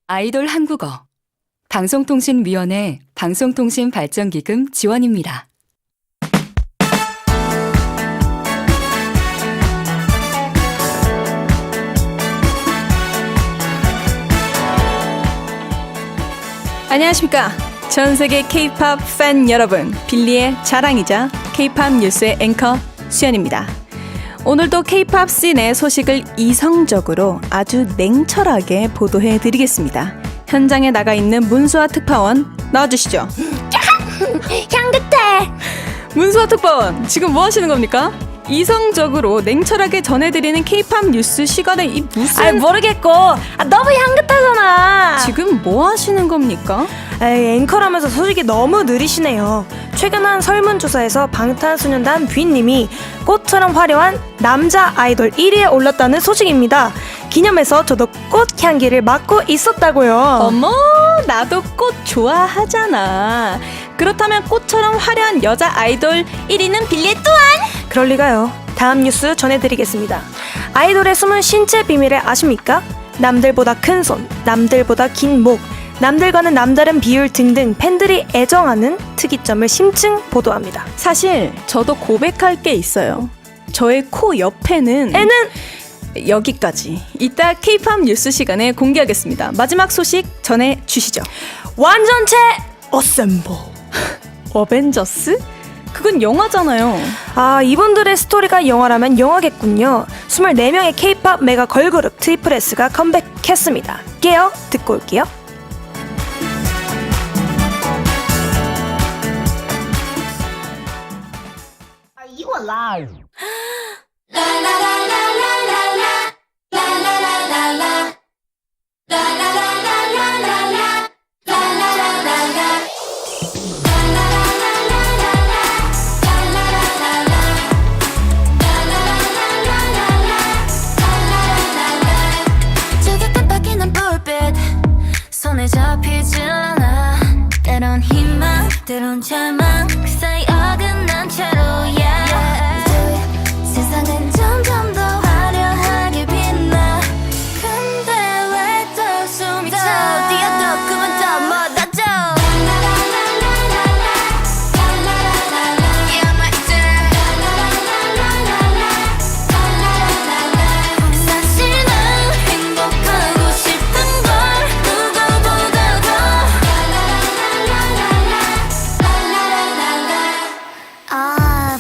아이돌 한국어 방송통신위원회 방송통신발전기금 지원입니다. 안녕하십니까. 전세계 K-POP 팬 여러분, 빌리의 자랑이자 K-POP 뉴스의 앵커 수연입니다. 오늘도 K-POP 씬의 소식을 이성적으로 아주 냉철하게 보도해드리겠습니다. 현장에 나가 있는 문수아 특파원 나와주시죠. 향긋해. 문수아 특파원, 지금 뭐 하시는 겁니까? 이성적으로 냉철하게 전해드리는 K-POP 뉴스 시간에 이 무슨... 모르겠고 너무 향긋하잖아. 지금 뭐 하시는 겁니까? 앵커라면서 소식이 너무 느리시네요. 최근 한 설문조사에서 방탄소년단 뷔님이 꽃처럼 화려한 남자 아이돌 1위에 올랐다는 소식입니다. 기념해서 저도 꽃 향기를 맡고 있었다고요. 어머, 나도 꽃 좋아하잖아. 그렇다면 꽃처럼 화려한 여자 아이돌 1위는 빌리 또한? 그럴 리가요. 다음 뉴스 전해드리겠습니다. 아이돌의 숨은 신체 비밀을 아십니까? 남들보다 큰 손, 남들보다 긴 목, 남들과는 남다른 비율 등등 팬들이 애정하는 특이점을 심층 보도합니다. 사실 저도 고백할 게 있어요. 저의 코 옆에는 여기까지. 이따 K-POP 뉴스 시간에 공개하겠습니다. 마지막 소식 전해주시죠. 완전체 어셈블. 어벤져스? 그건 영화잖아요. 이분들의 스토리가 영화라면 영화겠군요. 24명의 K-POP 메가 걸그룹 트리플 S가 컴백했습니다. 깨어 듣고 올게요. 손에 잡히질 않아. 때론 희망 때론 절망, 그 사이 어긋난 채로 세상은 점점 더 화려하게 빛나. 근데 왜 또 숨이 차? 뛰어도 꿈은 더 멀어져. Yeah, my dear. 사실 난 행복하고 싶은 걸 누구보다도.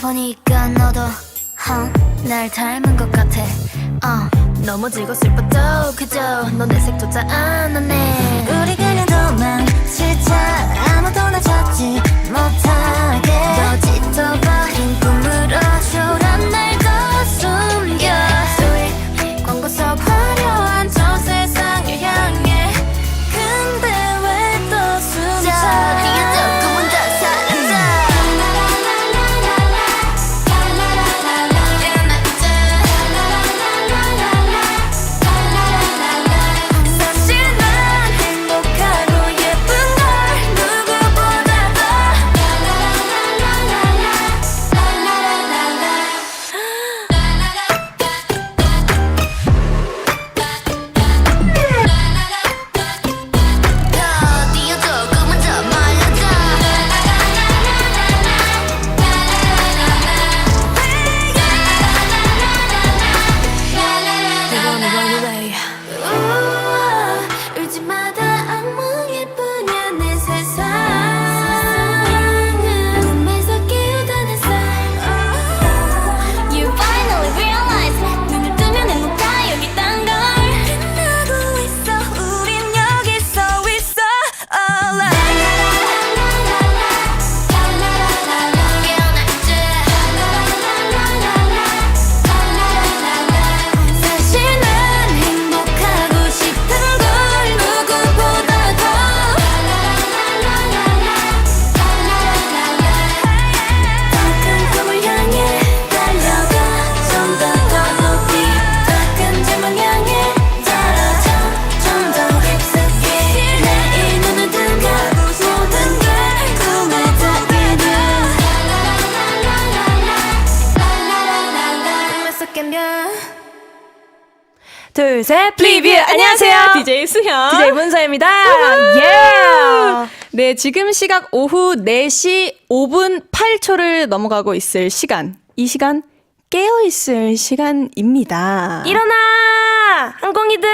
보니까 너도 날 닮은 것 같아. 넘어지고 슬퍼도 그저 너 내 색조차 안 나네. 우리 그냥 도망치자. 아무도 나 찾지 못하게. 너 짙어버린 꿈으로 초란 날 더 숨겨. Sweet 광고 속 화려한 저 세상을 향해. 근데 왜 또 숨차? 뛰어도 꿈은 더 사라져. 사실 난 행복하고 둘, 셋. 프리뷰 안녕하세요. DJ 수현. DJ 문서입니다. 예. 네, 지금 시각 오후 4시 5분 8초를 넘어가고 있을 시간. 이 시간 깨어있을 시간입니다. 일어나! 항공이들!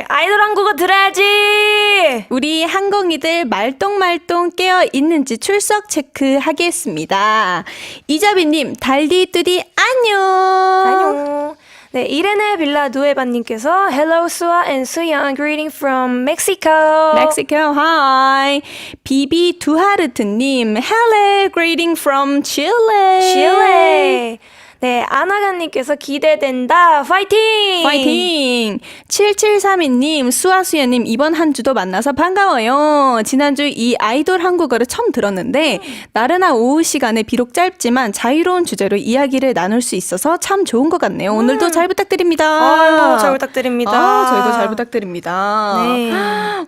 아이돌 한국어 들어야지! 우리 항공이들 말똥말똥 깨어있는지 출석 체크하겠습니다. 이자비님, 달디뚜디 안녕! 안녕. 네, 이레네 빌라 누에바님께서 Hello, Sua and Suyeon, greeting from Mexico. Mexico, hi. 비비 두하르트님, hello, greeting from Chile. Chile. 네, 아나가님께서 기대된다. 파이팅! 파이팅! 7732님, 수아수야님, 이번 한 주도 만나서 반가워요. 지난주 이 아이돌 한국어를 처음 들었는데, 나른한 오후 시간에 비록 짧지만 자유로운 주제로 이야기를 나눌 수 있어서 참 좋은 것 같네요. 오늘도 잘 부탁드립니다. 아이고, 잘 부탁드립니다. 저희도 잘 부탁드립니다. 네.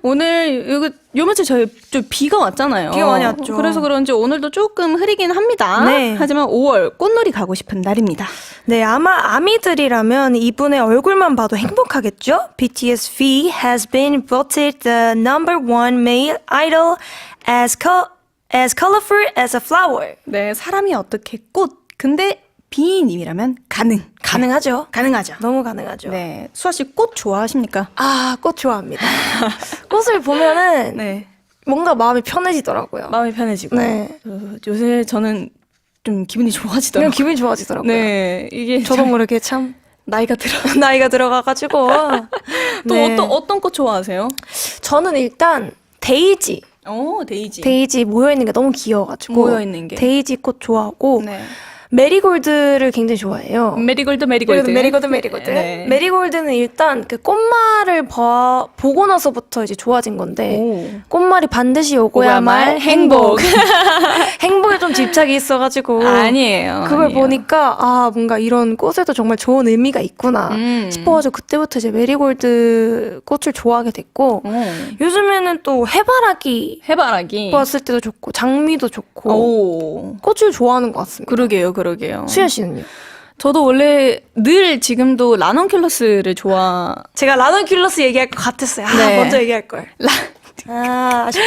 오늘, 요 며칠 저희 좀 비가 왔잖아요. 비가 많이 왔죠. 그래서 그런지 오늘도 조금 흐리긴 합니다. 네. 하지만 5월 꽃놀이 가고 싶은 날입니다. 네, 아마 아미들이라면 이분의 얼굴만 봐도 행복하겠죠? BTS V has been voted the number one male idol as colorful as a flower. 네, 사람이 어떻게 꽃. 근데 비님이라면 가능하죠? 가능하죠. 너무 가능하죠. 네, 수아 씨 꽃 좋아하십니까? 아, 꽃 좋아합니다. 꽃을 보면은 네, 뭔가 마음이 편해지더라고요. 마음이 편해지고. 네. 요새 저는 좀 기분이 그냥 좋아지더라고요. 기분이 좋아지더라고요. 네, 이게 저도 모르게 참 나이가 들어. 나이가 들어가가지고. 또 네. 어떤 꽃 좋아하세요? 저는 일단 데이지. 데이지. 데이지 모여있는 게 너무 귀여워가지고. 모여있는 게. 데이지 꽃 좋아하고. 네. 메리골드를 굉장히 좋아해요. 메리골드. 메리골드. 네. 메리골드는 일단 그 꽃말을 보고 나서부터 이제 좋아진 건데 오. 꽃말이 반드시 오고야 말 행복. 행복에 좀 집착이 있어가지고 아니에요. 그걸 아니에요. 보니까 아 뭔가 이런 꽃에도 정말 좋은 의미가 있구나 싶어가지고 그때부터 이제 메리골드 꽃을 좋아하게 됐고 요즘에는 또 해바라기 해바라기. 봤을 때도 좋고 장미도 좋고 오. 꽃을 좋아하는 것 같습니다. 그러게요. 수현 씨는요? 저도 원래 늘 지금도 라넌큘러스를 제가 라넌큘러스 얘기할 것 같았어요. 네. 먼저 얘기할 걸. 아쉽다.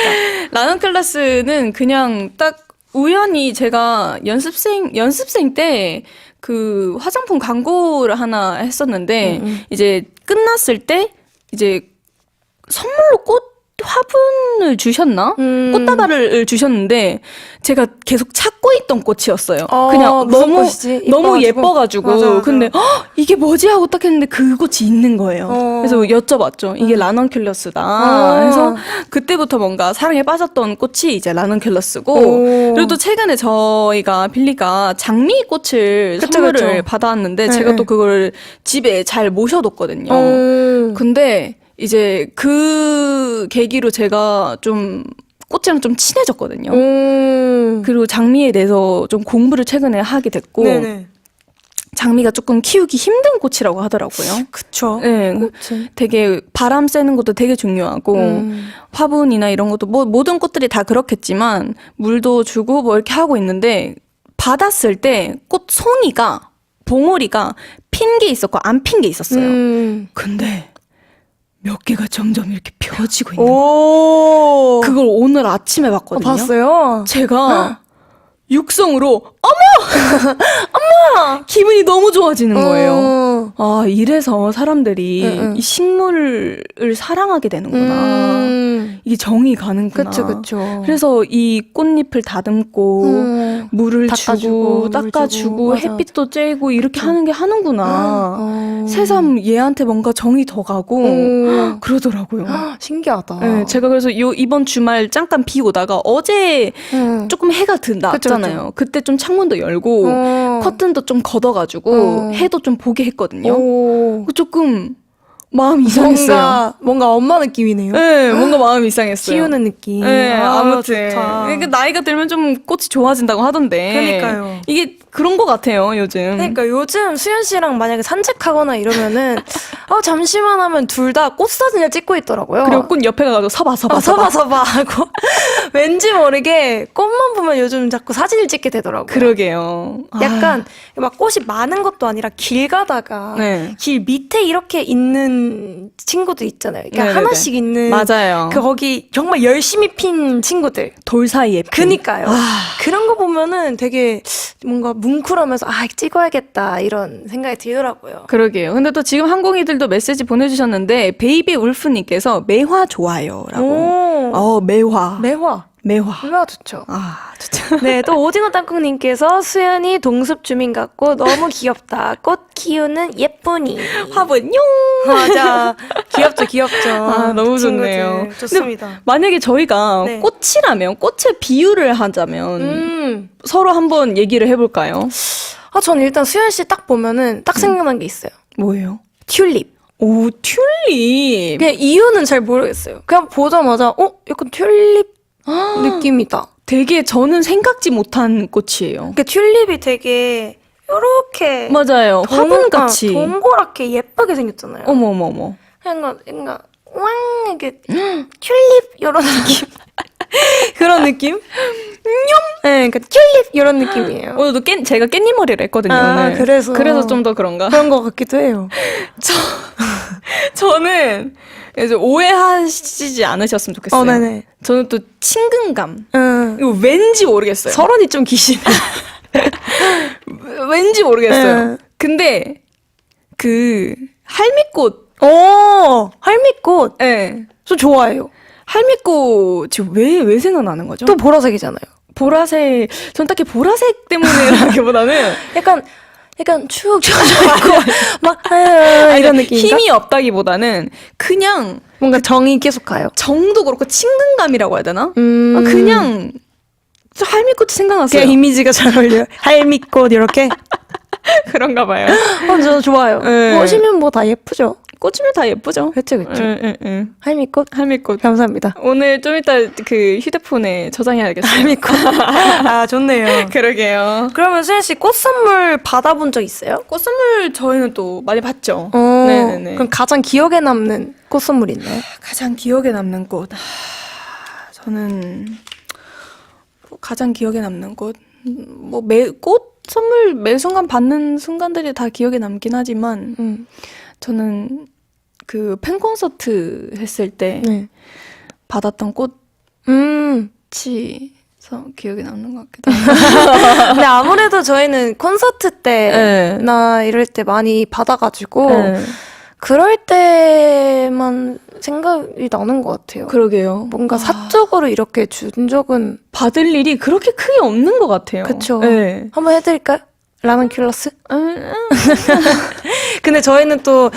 라넌큘러스는 그냥 딱 우연히 제가 연습생 때 그 화장품 광고를 하나 했었는데 이제 끝났을 때 이제 선물로 화분을 주셨나? 꽃다발을 주셨는데 제가 계속 찾고 있던 꽃이었어요. 그냥 무슨 꽃이지? 너무 이뻐가지고. 예뻐가지고 맞아. 근데 이게 뭐지 하고 딱 했는데 그 꽃이 있는 거예요. 그래서 여쭤봤죠. 이게 라넌큘러스다. 그래서 그때부터 뭔가 사랑에 빠졌던 꽃이 이제 라넌큘러스고 그리고 또 최근에 저희가 빌리가 장미꽃을 선물을 받아왔는데 제가 또 그걸 집에 잘 모셔뒀거든요. 근데 이제 그 계기로 제가 좀 꽃이랑 좀 친해졌거든요. 그리고 장미에 대해서 좀 공부를 최근에 하게 됐고 네네. 장미가 조금 키우기 힘든 꽃이라고 하더라고요. 그쵸. 네, 되게 바람 쐬는 것도 되게 중요하고 화분이나 이런 것도 뭐 모든 꽃들이 다 그렇겠지만 물도 주고 뭐 이렇게 하고 있는데 받았을 때 꽃 송이가 봉오리가 핀 게 있었고 안 핀 게 있었어요. 근데 몇 개가 점점 이렇게 펴지고 있는 거예요. 그걸 오늘 아침에 봤거든요. 봤어요? 제가 육성으로 어머! 기분이 너무 좋아지는 거예요. 아, 이래서 사람들이 이 식물을 사랑하게 되는구나. 이게 정이 가는구나. 그쵸. 그래서 이 꽃잎을 다듬고 물을 주고 닦아주고 맞아. 햇빛도 쬐고 이렇게 하는 게 하는구나. 새삼 얘한테 뭔가 정이 더 가고 그러더라고요. 신기하다. 네, 제가 그래서 이번 주말 잠깐 비 오다가 어제 조금 해가 났잖아요. 그때 좀 창문도 열고 커튼도 좀 걷어가지고 해도 좀 보게 했거든요. 조금 마음이 이상했어요. 뭔가 엄마 느낌이네요. 네, 뭔가 마음이 이상했어요. 키우는 느낌. 네, 아무튼. 좋다. 그러니까 나이가 들면 좀 꽃이 좋아진다고 하던데. 그러니까요. 이게 그런 것 같아요, 요즘. 그러니까 요즘 수현 씨랑 만약에 산책하거나 이러면은 잠시만 하면 둘 다 꽃 사진을 찍고 있더라고요. 그리고 꽃 옆에 가가지고 서봐 서봐 하고 왠지 모르게 꽃만 보면 요즘 자꾸 사진을 찍게 되더라고요. 그러게요. 약간 막 꽃이 많은 것도 아니라 길 가다가 네. 길 밑에 이렇게 있는 친구들 있잖아요. 그러니까 네네네. 하나씩 있는 맞아요. 그 거기 정말 열심히 핀 친구들. 돌 사이에 핀. 그니까요. 그런 거 보면은 되게 뭔가 뭉클하면서 찍어야겠다 이런 생각이 들더라고요. 그러게요. 근데 또 지금 항공이들도 메시지 보내주셨는데 베이비 울프님께서 매화 좋아요라고. 오, 매화. 매화. 매화. 매화 좋죠. 아, 좋죠. 네, 또 오징어 땅콩님께서 수연이 동숲 주민 같고 너무 귀엽다. 꽃 키우는 예쁜이. 화분 용. 맞아. 귀엽죠, 귀엽죠. 아, 너무 친구들. 좋네요. 좋습니다. 만약에 저희가 네. 꽃이라면 꽃의 비유를 하자면 서로 한번 얘기를 해볼까요? 전 일단 수연 씨 딱 보면은 딱 생각난 게 있어요. 뭐예요? 튤립. 오, 튤립. 그냥 이유는 잘 모르겠어요. 그냥 보자마자 약간 튤립 느낌이다. 되게 저는 생각지 못한 꽃이에요. 그러니까 튤립이 되게 요렇게 맞아요. 화분같이. 동그랗게 예쁘게 생겼잖아요. 어머머머. 뭔가 왕 이렇게 튤립 이런 느낌. 그런 느낌? 네, 그러니까 튤립 이런 느낌이에요. 오늘도 제가 깻잎 머리를 했거든요. 아, 오늘. 그래서 좀 더 그런가? 그런 것 같기도 해요. 저는 이제 오해하시지 않으셨으면 좋겠어요. 네네. 저는 또 친근감. 응. 이거 왠지 모르겠어요. 설원이 좀 기시네. 왠지 모르겠어요. 네. 근데 그 할미꽃, 할미꽃. 예, 저 좋아해요. 할미꽃이 왜 생각나는 거죠? 또 보라색이잖아요. 보라색, 전 딱히 보라색 때문에라기보다는 약간 축 좋아하고 막 이런 느낌인가? 힘이 없다기보다는 그냥 뭔가 정이 계속 가요. 정도 그렇고 친근감이라고 해야 되나? 그냥 저 할미꽃이 생각났어요. 그냥 이미지가 잘 어울려요. 할미꽃 이렇게. 그런가 봐요. 저 좋아요. 네. 꽃이면 뭐 다 예쁘죠. 꽃이면 다 예쁘죠. 그쵸. 응. 할미꽃? 할미꽃. 감사합니다. 오늘 좀 이따 그 휴대폰에 저장해야겠어요. 할미꽃. 좋네요. 그러게요. 그러면 수현 씨 꽃 선물 받아본 적 있어요? 꽃 선물 저희는 또 많이 받죠. 네네네. 그럼 가장 기억에 남는 꽃 선물 있나요? 가장 기억에 남는 꽃. 저는 가장 기억에 남는 꽃. 꽃 선물 매 순간 받는 순간들이 다 기억에 남긴 하지만 저는 그 팬콘서트 했을 때 네. 받았던 꽃이 기억에 남는 것 같기도 하고. 근데 아무래도 저희는 콘서트 때나 이럴 때 많이 받아가지고 그럴 때만 생각이 나는 것 같아요. 그러게요. 뭔가 사적으로 이렇게 준 적은 받을 일이 그렇게 크게 없는 것 같아요. 그쵸. 네. 한번 해드릴까요? 라면큘러스? 근데 저희는 또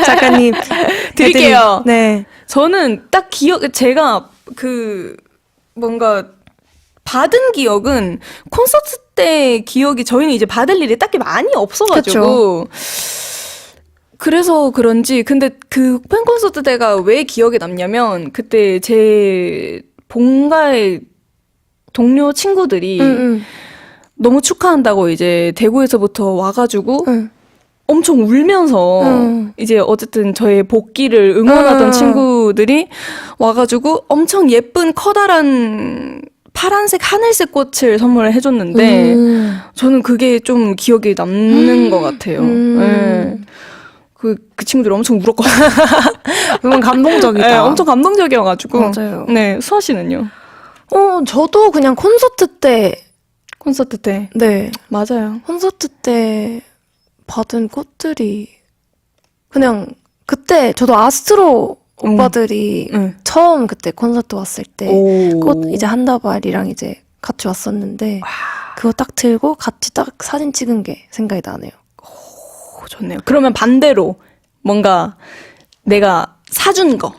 작가님 드릴게요. 네. 저는 딱 제가 뭔가 받은 기억은 콘서트 때 기억이 저희는 이제 받을 일이 딱히 많이 없어가지고 그래서 그런지 근데 그 팬콘서트 때가 왜 기억에 남냐면 그때 제 본가의 동료 친구들이 너무 축하한다고 이제 대구에서부터 와가지고 엄청 울면서 이제 어쨌든 저의 복귀를 응원하던 친구들이 와가지고 엄청 예쁜 커다란 파란색 하늘색 꽃을 선물을 해줬는데 저는 그게 좀 기억에 남는 것 같아요. 네. 그 친구들이 엄청 울었거든요. 그건 감동적이다. 네, 엄청 감동적이어가지고. 맞아요. 네, 수아 씨는요? 저도 그냥 콘서트 때 네. 맞아요. 콘서트 때 받은 꽃들이 그냥 그때 저도 아스트로 오빠들이 처음 그때 콘서트 왔을 때 꽃 이제 한 다발이랑 이제 같이 왔었는데 그거 딱 들고 같이 딱 사진 찍은 게 생각이 나네요. 좋네요. 그러면 반대로 뭔가 내가 사준 거.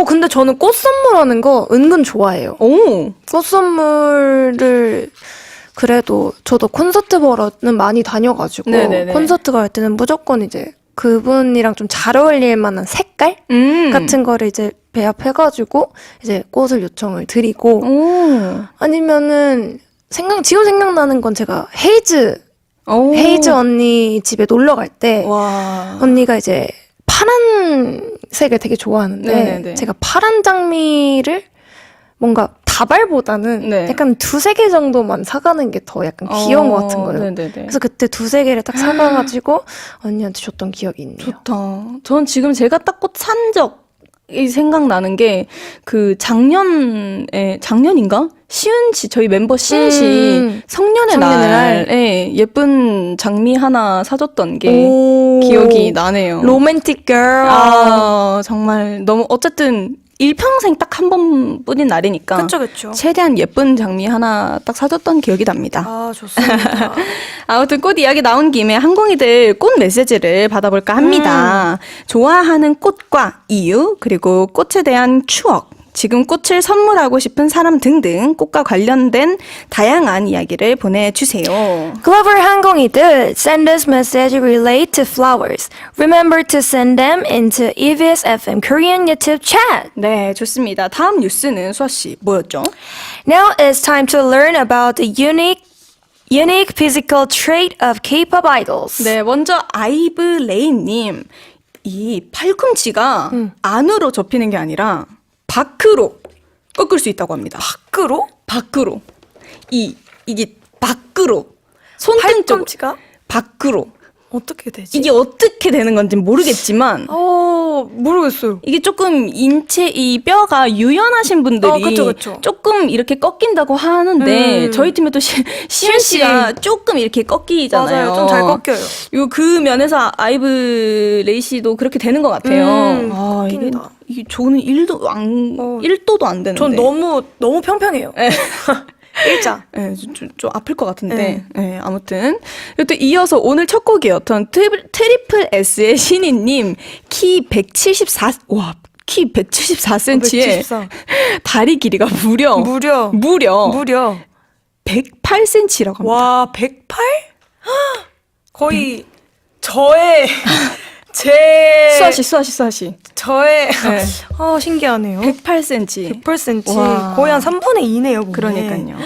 근데 저는 꽃 선물하는 거 은근 좋아해요. 꽃 선물을 그래도 저도 콘서트 보러는 많이 다녀가지고 네네네. 콘서트 갈 때는 무조건 이제 그분이랑 좀 잘 어울릴 만한 색깔 같은 거를 이제 배합해가지고 이제 꽃을 요청을 드리고 아니면은 지금 생각나는 건 제가 헤이즈 언니 집에 놀러 갈 때 언니가 이제 파란색을 되게 좋아하는데 네네네. 제가 파란 장미를 뭔가 다발보다는 네. 약간 두세 개 정도만 사가는 게 더 약간 귀여운 것 같은 거예요. 네네네. 그래서 그때 두세 개를 딱 사가가지고 언니한테 줬던 기억이 있네요. 좋다. 전 지금 제가 딱 꽃 산 적이 생각나는 게 그 작년인가? 시은 씨, 저희 멤버 시은 씨 성년의 성년의 날에 예쁜 장미 하나 사줬던 게 오. 기억이 나네요. 로맨틱 걸. 정말 너무 어쨌든 일평생 딱 한 번뿐인 날이니까 그쵸, 그쵸. 최대한 예쁜 장미 하나 딱 사줬던 기억이 납니다. 아, 좋습니다. 아무튼 꽃 이야기 나온 김에 항공이들 꽃 메시지를 받아볼까 합니다. 좋아하는 꽃과 이유, 그리고 꽃에 대한 추억, 지금 꽃을 선물하고 싶은 사람 등등 꽃과 관련된 다양한 이야기를 보내주세요. Clever 항공이들, send us message relate to flowers. Remember to send them into EVS FM Korean YouTube chat. 네, 좋습니다. 다음 뉴스는 수아씨 뭐였죠? Now it's time to learn about the unique physical trait of K-pop idols. 네, 먼저 아이브레인님, 이 팔꿈치가 안으로 접히는 게 아니라 밖으로 꺾을 수 있다고 합니다. 밖으로? 밖으로. 이게 밖으로. 손등 쪽 팔꿈치가? 밖으로. 어떻게 되지? 이게 어떻게 되는 건지 모르겠지만 모르겠어요. 이게 조금 인체 이 뼈가 유연하신 분들이 그쵸. 조금 이렇게 꺾인다고 하는데 저희 팀에도 시은 씨가 조금 이렇게 꺾이잖아요. 맞아요. 좀 잘 꺾여요. 그 면에서 아이브 레이 씨도 그렇게 되는 것 같아요. 꺾인다. 이게 저는 1도도 안 되는데. 전 너무 평평해요. 일자. 네, 좀 아플 것 같은데. 네, 아무튼. 그리고 또 이어서 오늘 첫 곡이었던 트리플 S의 신이님, 키 174cm에 174. 다리 길이가 무려 108cm라고 합니다. 와, 108? 거의 저의 수아씨. 저의 네. 신기하네요. 108cm. 108cm. 와. 거의 한 3분의 2네요. 보면. 그러니까요.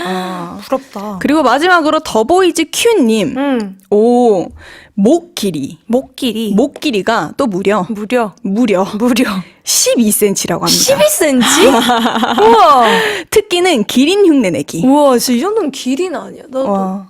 부럽다. 그리고 마지막으로 더보이즈 큐님. 오, 목 길이가 또 무려 12cm라고 합니다. 12cm? 우와. 특기는 기린 흉내 내기. 우와, 진짜 이 정도는 길이는 아니야. 나도. 와.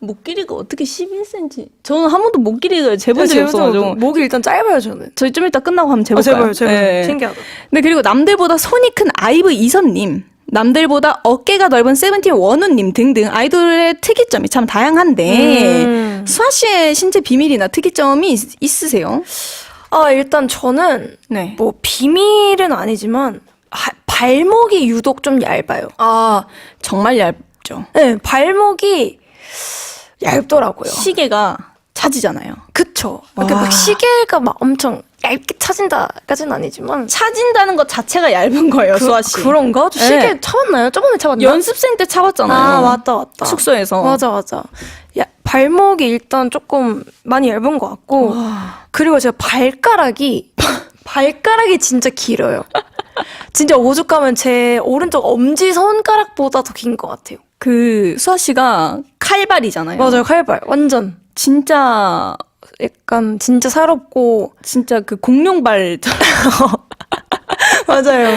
목 길이가 어떻게 11cm? 저는 한 번도 목 길이를 재본 적이 없어가지고. 목이 일단 짧아요, 저는. 저희 좀 이따 끝나고 한번 재볼까요? 제발. 네. 신기하다. 네, 그리고 남들보다 손이 큰 아이브 이선님, 남들보다 어깨가 넓은 세븐틴 원우님 등등 아이돌의 특이점이 참 다양한데 수아 씨의 신체 비밀이나 특이점이 있으세요? 일단 저는 네. 뭐 비밀은 아니지만 발목이 유독 좀 얇아요. 정말 얇죠. 네, 발목이 얇더라고요. 시계가 차지잖아요. 그쵸. 이렇게 와. 막 시계가 막 엄청 얇게 차진다까지는 아니지만. 차진다는 것 자체가 얇은 거예요, 수아 씨. 그런가? 저 시계 네. 차봤나요? 저번에 차봤나? 연습생 때 차봤잖아요. 맞다. 숙소에서. 맞아. 발목이 일단 조금 많이 얇은 것 같고. 그리고 제가 발가락이 진짜 길어요. 진짜 오죽하면 제 오른쪽 엄지 손가락보다 더 긴 것 같아요. 그 수아 씨가 칼발이잖아요. 맞아요, 칼발. 완전. 진짜 진짜 살없고. 진짜 그 공룡발. 맞아요.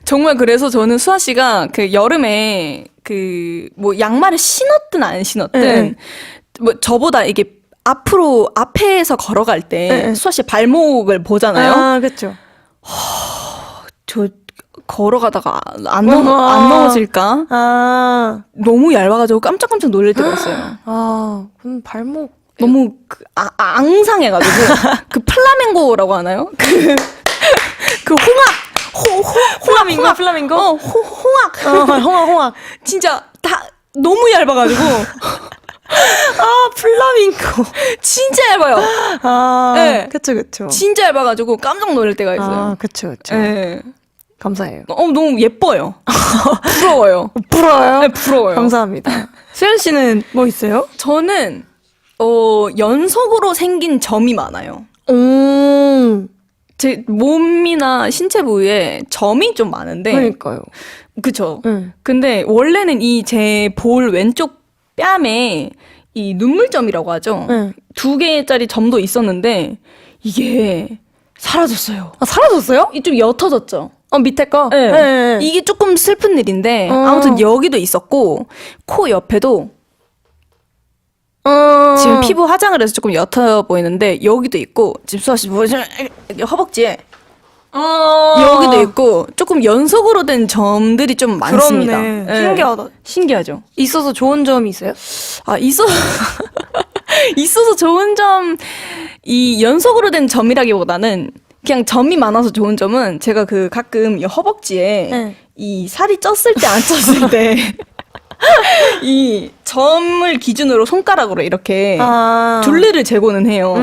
정말 그래서 저는 수아 씨가 그 여름에 그 뭐 양말을 신었든 안 신었든 네. 뭐 저보다 이게 앞에서 걸어갈 때 네. 수아 씨 발목을 보잖아요. 그쵸. 저 걸어가다가 안 넘어질까? 너무 얇아가지고 깜짝깜짝 놀랄 때가 있어요. 그럼 발목. 너무 앙상해가지고 그 플라멩고라고 하나요? 그 플라밍고? 홍학. 홍학. 진짜 다 너무 얇아가지고. 플라밍고. 진짜 얇아요. 네. 그쵸. 진짜 얇아가지고 깜짝 놀랄 때가 있어요. 그쵸. 네. 감사해요. 너무 예뻐요. 부러워요. 부러워요? 네, 부러워요. 감사합니다. 수현 씨는 뭐 있어요? 저는 연속으로 생긴 점이 많아요. 제 몸이나 신체 부위에 점이 좀 많은데. 그러니까요. 그쵸. 근데 원래는 이 제 볼 왼쪽 뺨에 이 눈물점이라고 하죠. 2개짜리 점도 있었는데 이게 사라졌어요. 사라졌어요? 이 좀 옅어졌죠. 밑에 거? 네. 네. 이게 조금 슬픈 일인데 어. 아무튼 여기도 있었고 코 옆에도 어. 지금 피부 화장을 해서 조금 옅어 보이는데 여기도 있고 지금 수아 씨 보시면 이렇게 허벅지에 여기도 있고 조금 연속으로 된 점들이 좀 많습니다. 그렇네. 네. 신기하다. 신기하죠. 있어서 좋은 점이 있어요? 아 있어서 좋은 점 이 연속으로 된 점이라기보다는 그냥 점이 많아서 좋은 점은 제가 그 가끔 이 허벅지에 네. 이 살이 쪘을 때 안 쪘을 때 이 점을 기준으로 손가락으로 이렇게 아. 둘레를 재고는 해요.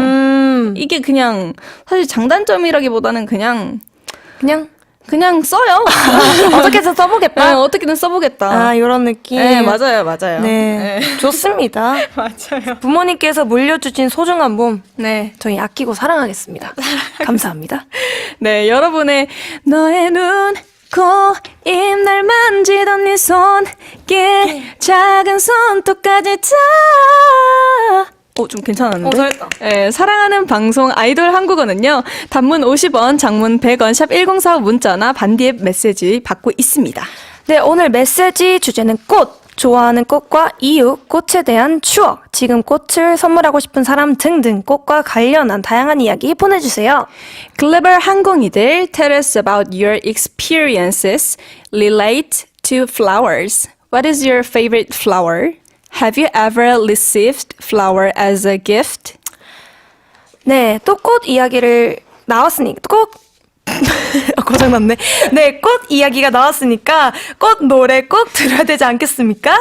이게 그냥 사실 장단점이라기보다는 그냥 써요. 어떻게 해서 써보겠다. 네, 어떻게든 써보겠다. 아, 이런 느낌. 네, 맞아요. 네. 좋습니다. 맞아요. 부모님께서 물려주신 소중한 몸. 네. 저희 아끼고 사랑하겠습니다. 감사합니다. 네, 여러분의 너의 눈, 코, 입, 날 만지던 네 손길, 작은 손톱까지 다. 좀 괜찮았는데? 잘했다. 네, 사랑하는 방송 아이돌 한국어는요, 단문 50원, 장문 100원, 샵 1045 문자나 반디앱 메시지 받고 있습니다. 네, 오늘 메시지 주제는 꽃. 좋아하는 꽃과 이유, 꽃에 대한 추억, 지금 꽃을 선물하고 싶은 사람 등등 꽃과 관련한 다양한 이야기 보내주세요. 글로벌 항공이들, tell us about your experiences relate to flowers. What is your favorite flower? Have you ever received flower as a gift? 네, 또 꽃 이야기를 고장났네. 네, 꽃 이야기가 나왔으니까 꽃 노래 꼭 들어야 되지 않겠습니까?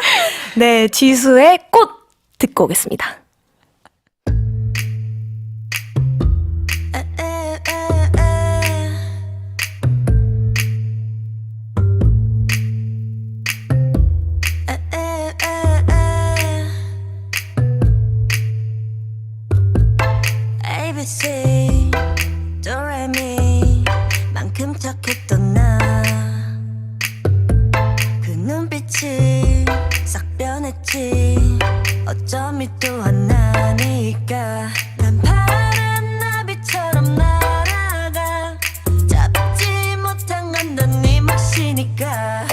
네, 지수의 꽃 듣고 오겠습니다. ABC 도레미 만큼 착했던 나 그 눈빛이 싹 변했지 어쩜 이 또 하나니까 난 파란 나비처럼 날아가 잡지 못한 건 넌 네 몫이니까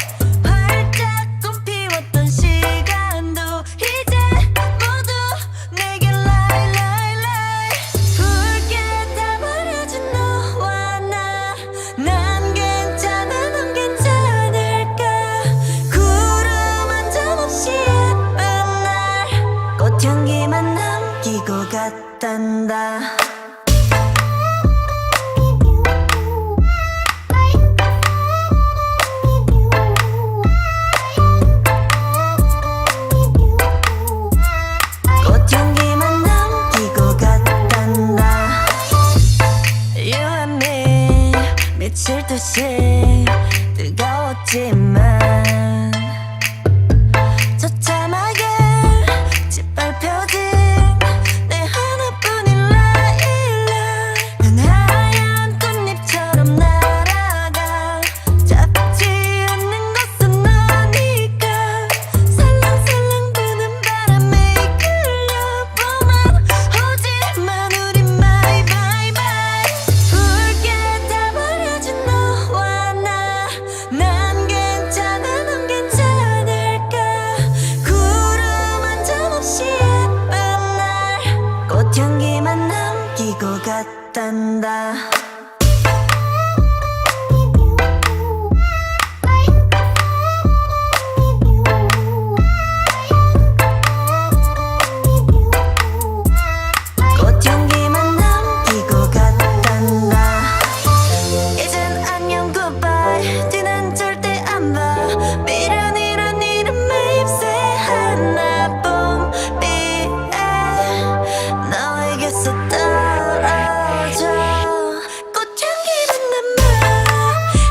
활짝 꽃피웠던 시간도 이제 모두 내게 lie lie lie 붉게 다 버려진 너와 나 난 괜찮아 넌 괜찮을까 구름 한 점 없이 예쁜 날 꽃향기만 남기고 갔단다 꽃향기만 남기고 갔단다 You and me 미칠 듯이 뜨거웠지만 처참하게 짓밟혀진 내 하나뿐인 라일락 난 하얀 꽃잎처럼 날아가 잡지 않는 것은 너니까 살랑살랑 부는 바람에 이끌려보만 오지만 우린 bye bye bye 붉게 다 버려진 너와 나 난 괜찮아 넌 괜찮을까 구름 한 점 없이 예쁜 날 꽃향기만 남기고 갔단다 꽃향기만 남기고 갔단다 이젠 안녕 goodbye 뒤는 절대 안 봐 미련이란 이름에 입새 하나 봄비에 너에게서 떨어져 꽃향기만 남아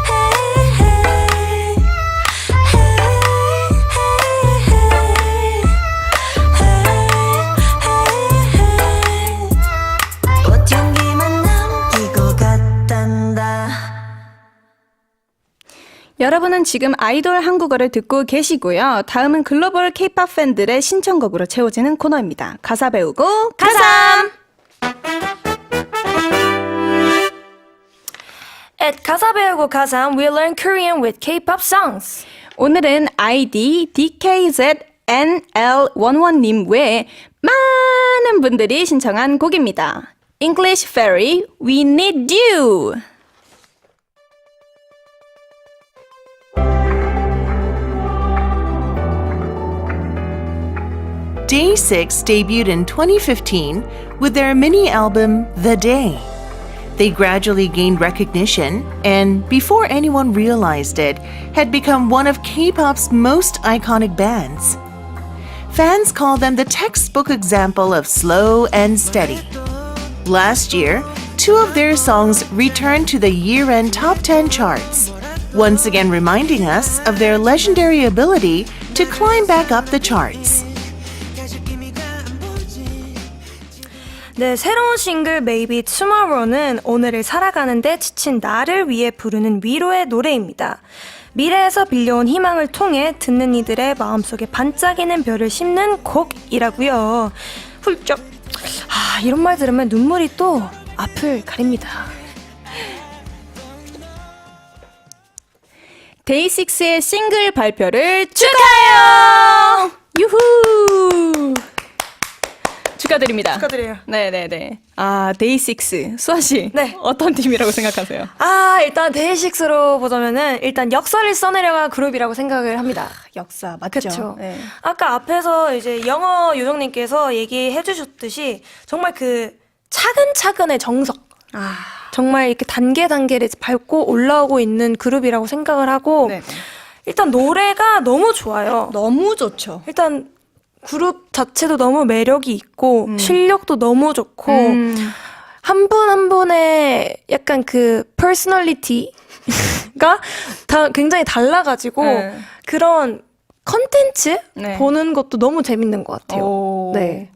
hey, hey, 꽃향기만 남기고 갔단다 여러분은 지금 아이돌 한국어를 듣고 계시고요. 다음은 글로벌 K-pop 팬들의 신청곡으로 채워지는 코너입니다. 가사 배우고 가삼! At 가사 배우고 가삼, we learn Korean with K-pop songs. 오늘은 아이디 DKZNL11님 외에 많은 분들이 신청한 곡입니다. English Fairy, We Need You. Day 6 debuted in 2015 with their mini album The Day. They gradually gained recognition and, before anyone realized it, had become one of K-pop's most iconic bands. Fans call them the textbook example of slow and steady. Last year, 2 of their songs returned to the year-end top 10 charts, once again reminding us of their legendary ability to climb back up the charts. 네, 새로운 싱글 Maybe Tomorrow는 오늘을 살아가는데 지친 나를 위해 부르는 위로의 노래입니다. 미래에서 빌려온 희망을 통해 듣는 이들의 마음속에 반짝이는 별을 심는 곡이라고요. 훌쩍. 이런 말 들으면 눈물이 또 앞을 가립니다. 데이식스의 싱글 발표를 축하해요! 유후! 축하드립니다. 축하드려요. 네네네. 데이식스. 수아씨. 네. 어떤 팀이라고 생각하세요? 일단 데이식스로 보자면은 일단 역사를 써내려간 그룹이라고 생각을 합니다. 역사, 맞죠? 그쵸. 네. 아까 앞에서 이제 영어 요정님께서 얘기해 주셨듯이 정말 그 차근차근의 정석. 정말 이렇게 단계를 밟고 올라오고 있는 그룹이라고 생각을 하고 네. 일단 노래가 너무 좋아요. 너무 좋죠. 일단 그룹 자체도 너무 매력이 있고 실력도 너무 좋고 한 분 한 분의 약간 그 퍼스널리티가 다 굉장히 달라가지고 네. 그런 컨텐츠 네. 보는 것도 너무 재밌는 것 같아요. 오. 네.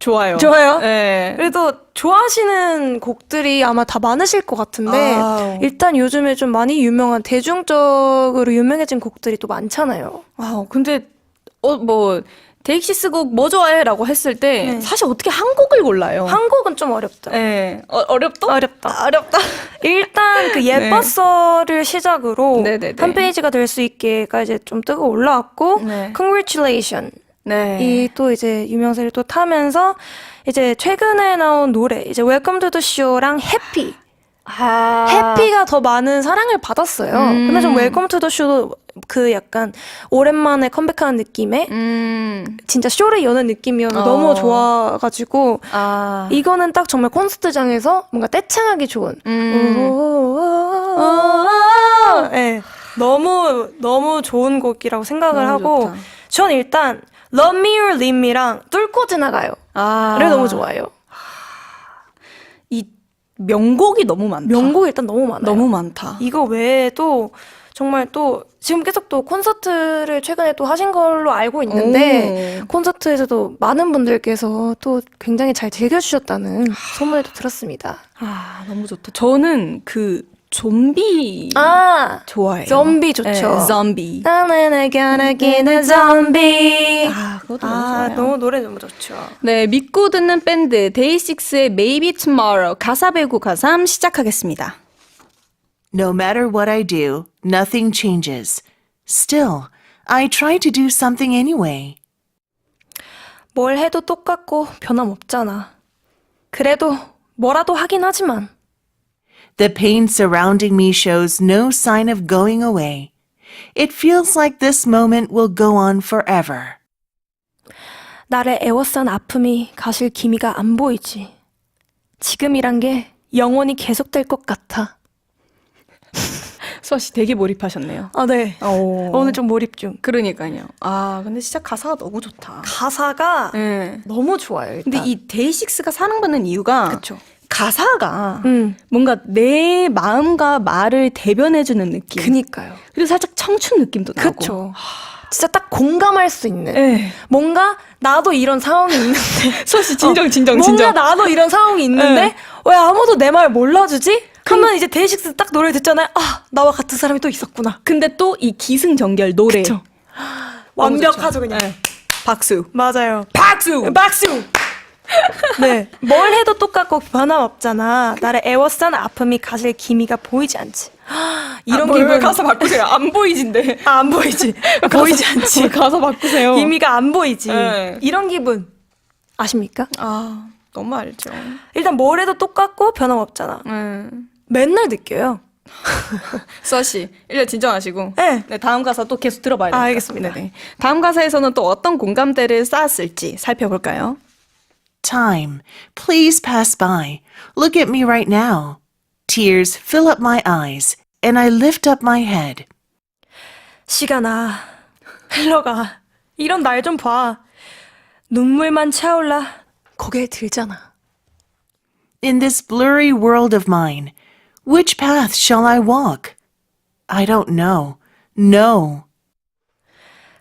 좋아요. 좋아요? 네. 그래도 좋아하시는 곡들이 아마 다 많으실 것 같은데 아우. 일단 요즘에 좀 많이 유명한 대중적으로 유명해진 곡들이 또 많잖아요. 근데 데이식스 곡 뭐 좋아해? 라고 했을 때 네. 사실 어떻게 한 곡을 골라요? 한 곡은 좀 어렵죠. 네. 어렵다? 어렵다. 어렵다. 일단 그 예뻤어를 시작으로 네네네. 한 페이지가 될 수 있게가 이제 좀 뜨고 올라왔고 네. Congratulation 네. 이 또 이제 유명세를 또 타면서 이제 최근에 나온 노래 이제 Welcome to the Show랑 Happy 해피가 더 많은 사랑을 받았어요. 근데 좀 웰컴 투 더 쇼도 그 약간 오랜만에 컴백하는 느낌에 진짜 쇼를 여는 느낌이어서 너무 좋아가지고 이거는 딱 정말 콘서트장에서 뭔가 떼창하기 좋은 네, 너무 좋은 곡이라고 생각을 하고 좋다. 전 일단 Love Me or Leave Me랑 뚫고 지나가요. 를 너무 좋아해요. 이 명곡이 너무 많다. 명곡이 일단 너무 많아요. 너무 많다. 이거 외에도 정말 또 지금 계속 또 콘서트를 최근에 또 하신 걸로 알고 있는데 콘서트에서도 많은 분들께서 또 굉장히 잘 즐겨주셨다는 소문을 또 들었습니다. 너무 좋다. 저는 그 좀비 좋아해요. 좀비 좋죠. 네, 좀비. 나는 gonna get a zombie. 그것도 너무 좋아요. 너무 노래 너무 좋죠. 네, 믿고 듣는 밴드 데이식스의 Maybe Tomorrow 가사 배우고 가삼 시작하겠습니다. No matter what I do, nothing changes. Still, I try to do something anyway. 뭘 해도 똑같고 변함없잖아. 그래도 뭐라도 하긴 하지만 The pain surrounding me shows no sign of going away. It feels like this moment will go on forever. 나를 애워싼 아픔이 가실 기미가 안 보이지. 지금이란 게 영원히 계속될 것 같아. 수아 씨 되게 몰입하셨네요. 네. 오늘 좀 몰입 중. 그러니까요. 근데 진짜 가사가 너무 좋다. 가사가 네. 너무 좋아요. 일단. 근데 이 데이식스가 사랑받는 이유가 그쵸. 가사가 뭔가 내 마음과 말을 대변해주는 느낌. 그니까요. 그리고 살짝 청춘 느낌도 나고. 그쵸. 진짜 딱 공감할 수 있는. 네. 뭔가 나도 이런 상황이 있는데. 수아 씨 진정. 뭔가 나도 이런 상황이 있는데 네. 왜 아무도 내 말 몰라주지? 하면 이제 데이식스 딱 노래 듣잖아요. 나와 같은 사람이 또 있었구나. 근데 또 이 기승전결 노래. 그쵸. 완벽하죠 그냥. 네. 박수. 맞아요. 박수. 박수. 네. 뭘 해도 똑같고 변함없잖아. 나를 애워싼 아픔이 가실 기미가 보이지 않지. 이런 기분. 가사 바꾸세요. 안 보이진데. 아, 안 보이지. 보이지 않지. 가사 바꾸세요. 기미가 안 보이지. 네. 이런 기분 아십니까? 아, 너무 알죠. 일단 뭘 해도 똑같고 변함없잖아. 맨날 느껴요. 수아씨, 일단 진정하시고. 네. 다음 가사 또 계속 들어봐야 돼요. 알겠습니다. 다음 가사에서는 또 어떤 공감대를 쌓았을지 살펴볼까요? Time, please pass by. Look at me right now. Tears fill up my eyes, and I lift up my head. 시간아, 흘러가. 이런 날 좀 봐. 눈물만 차올라 고개 들잖아. In this blurry world of mine, which path shall I walk? I don't know. No.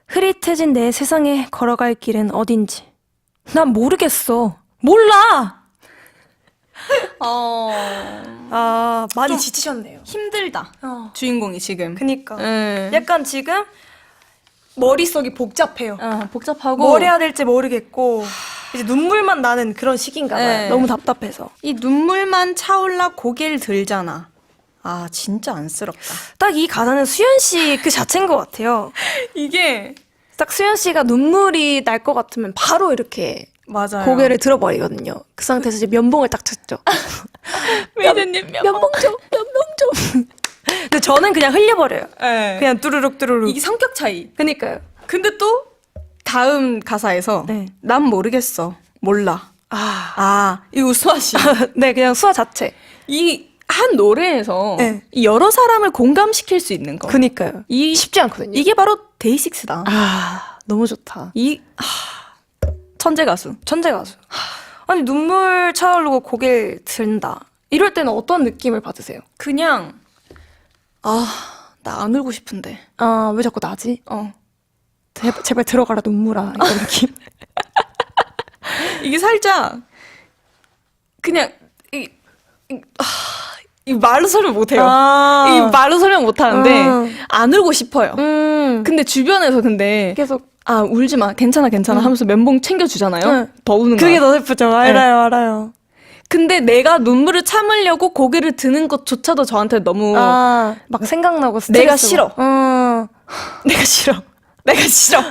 흐릿해진 내 세상에 걸어갈 길은 어딘지. 난 모르겠어. 몰라! 아, 많이 지치셨네요. 힘들다. 주인공이 지금. 그니까. 네. 약간 지금 머릿속이 복잡해요. 복잡하고. 뭘 해야 될지 모르겠고, 이제 눈물만 나는 그런 시기인가 봐요. 네. 너무 답답해서. 이 눈물만 차올라 고개를 들잖아. 아, 진짜 안쓰럽다. 딱 이 가사는 수연 씨 그 자체인 것 같아요. 이게 딱 수연 씨가 눈물이 날 것 같으면 바로 이렇게 맞아요. 고개를 들어버리거든요. 그 상태에서 이제 면봉을 딱 찾죠. 메이드님 면봉 좀, 면봉 좀. 근데 저는 그냥 흘려버려요. 네. 그냥 뚜루룩 뚜루룩. 이게 성격 차이. 그니까요. 근데 또 다음 가사에서 네. 난 모르겠어. 몰라. 이거 수아 씨. 네, 그냥 수화 자체. 이 한 노래에서 네. 이 여러 사람을 공감시킬 수 있는 거. 그니까요. 이 쉽지 않거든요. 이게 바로 데이식스다. 너무 좋다. 천재 가수. 천재 가수. 아니, 눈물 차오르고 고개를 든다. 이럴 때는 어떤 느낌을 받으세요? 그냥 나 안 울고 싶은데. 왜 자꾸 나지? 제발 들어가라, 눈물아. 이런 느낌. 이게 살짝 그냥 이 말로 설명 못 해요. 이 말로 설명 못 하는데 안 울고 싶어요. 근데 주변에서 계속. 울지 마. 괜찮아 하면서 면봉 챙겨 주잖아요. 더 우는 거야. 그게 더 슬프죠. 알아요. 근데 내가 눈물을 참으려고 고개를 드는 것조차도 저한테 너무 막 생각나고 스트레스고. 내가 싫어. 내가 싫어. 내가 싫어.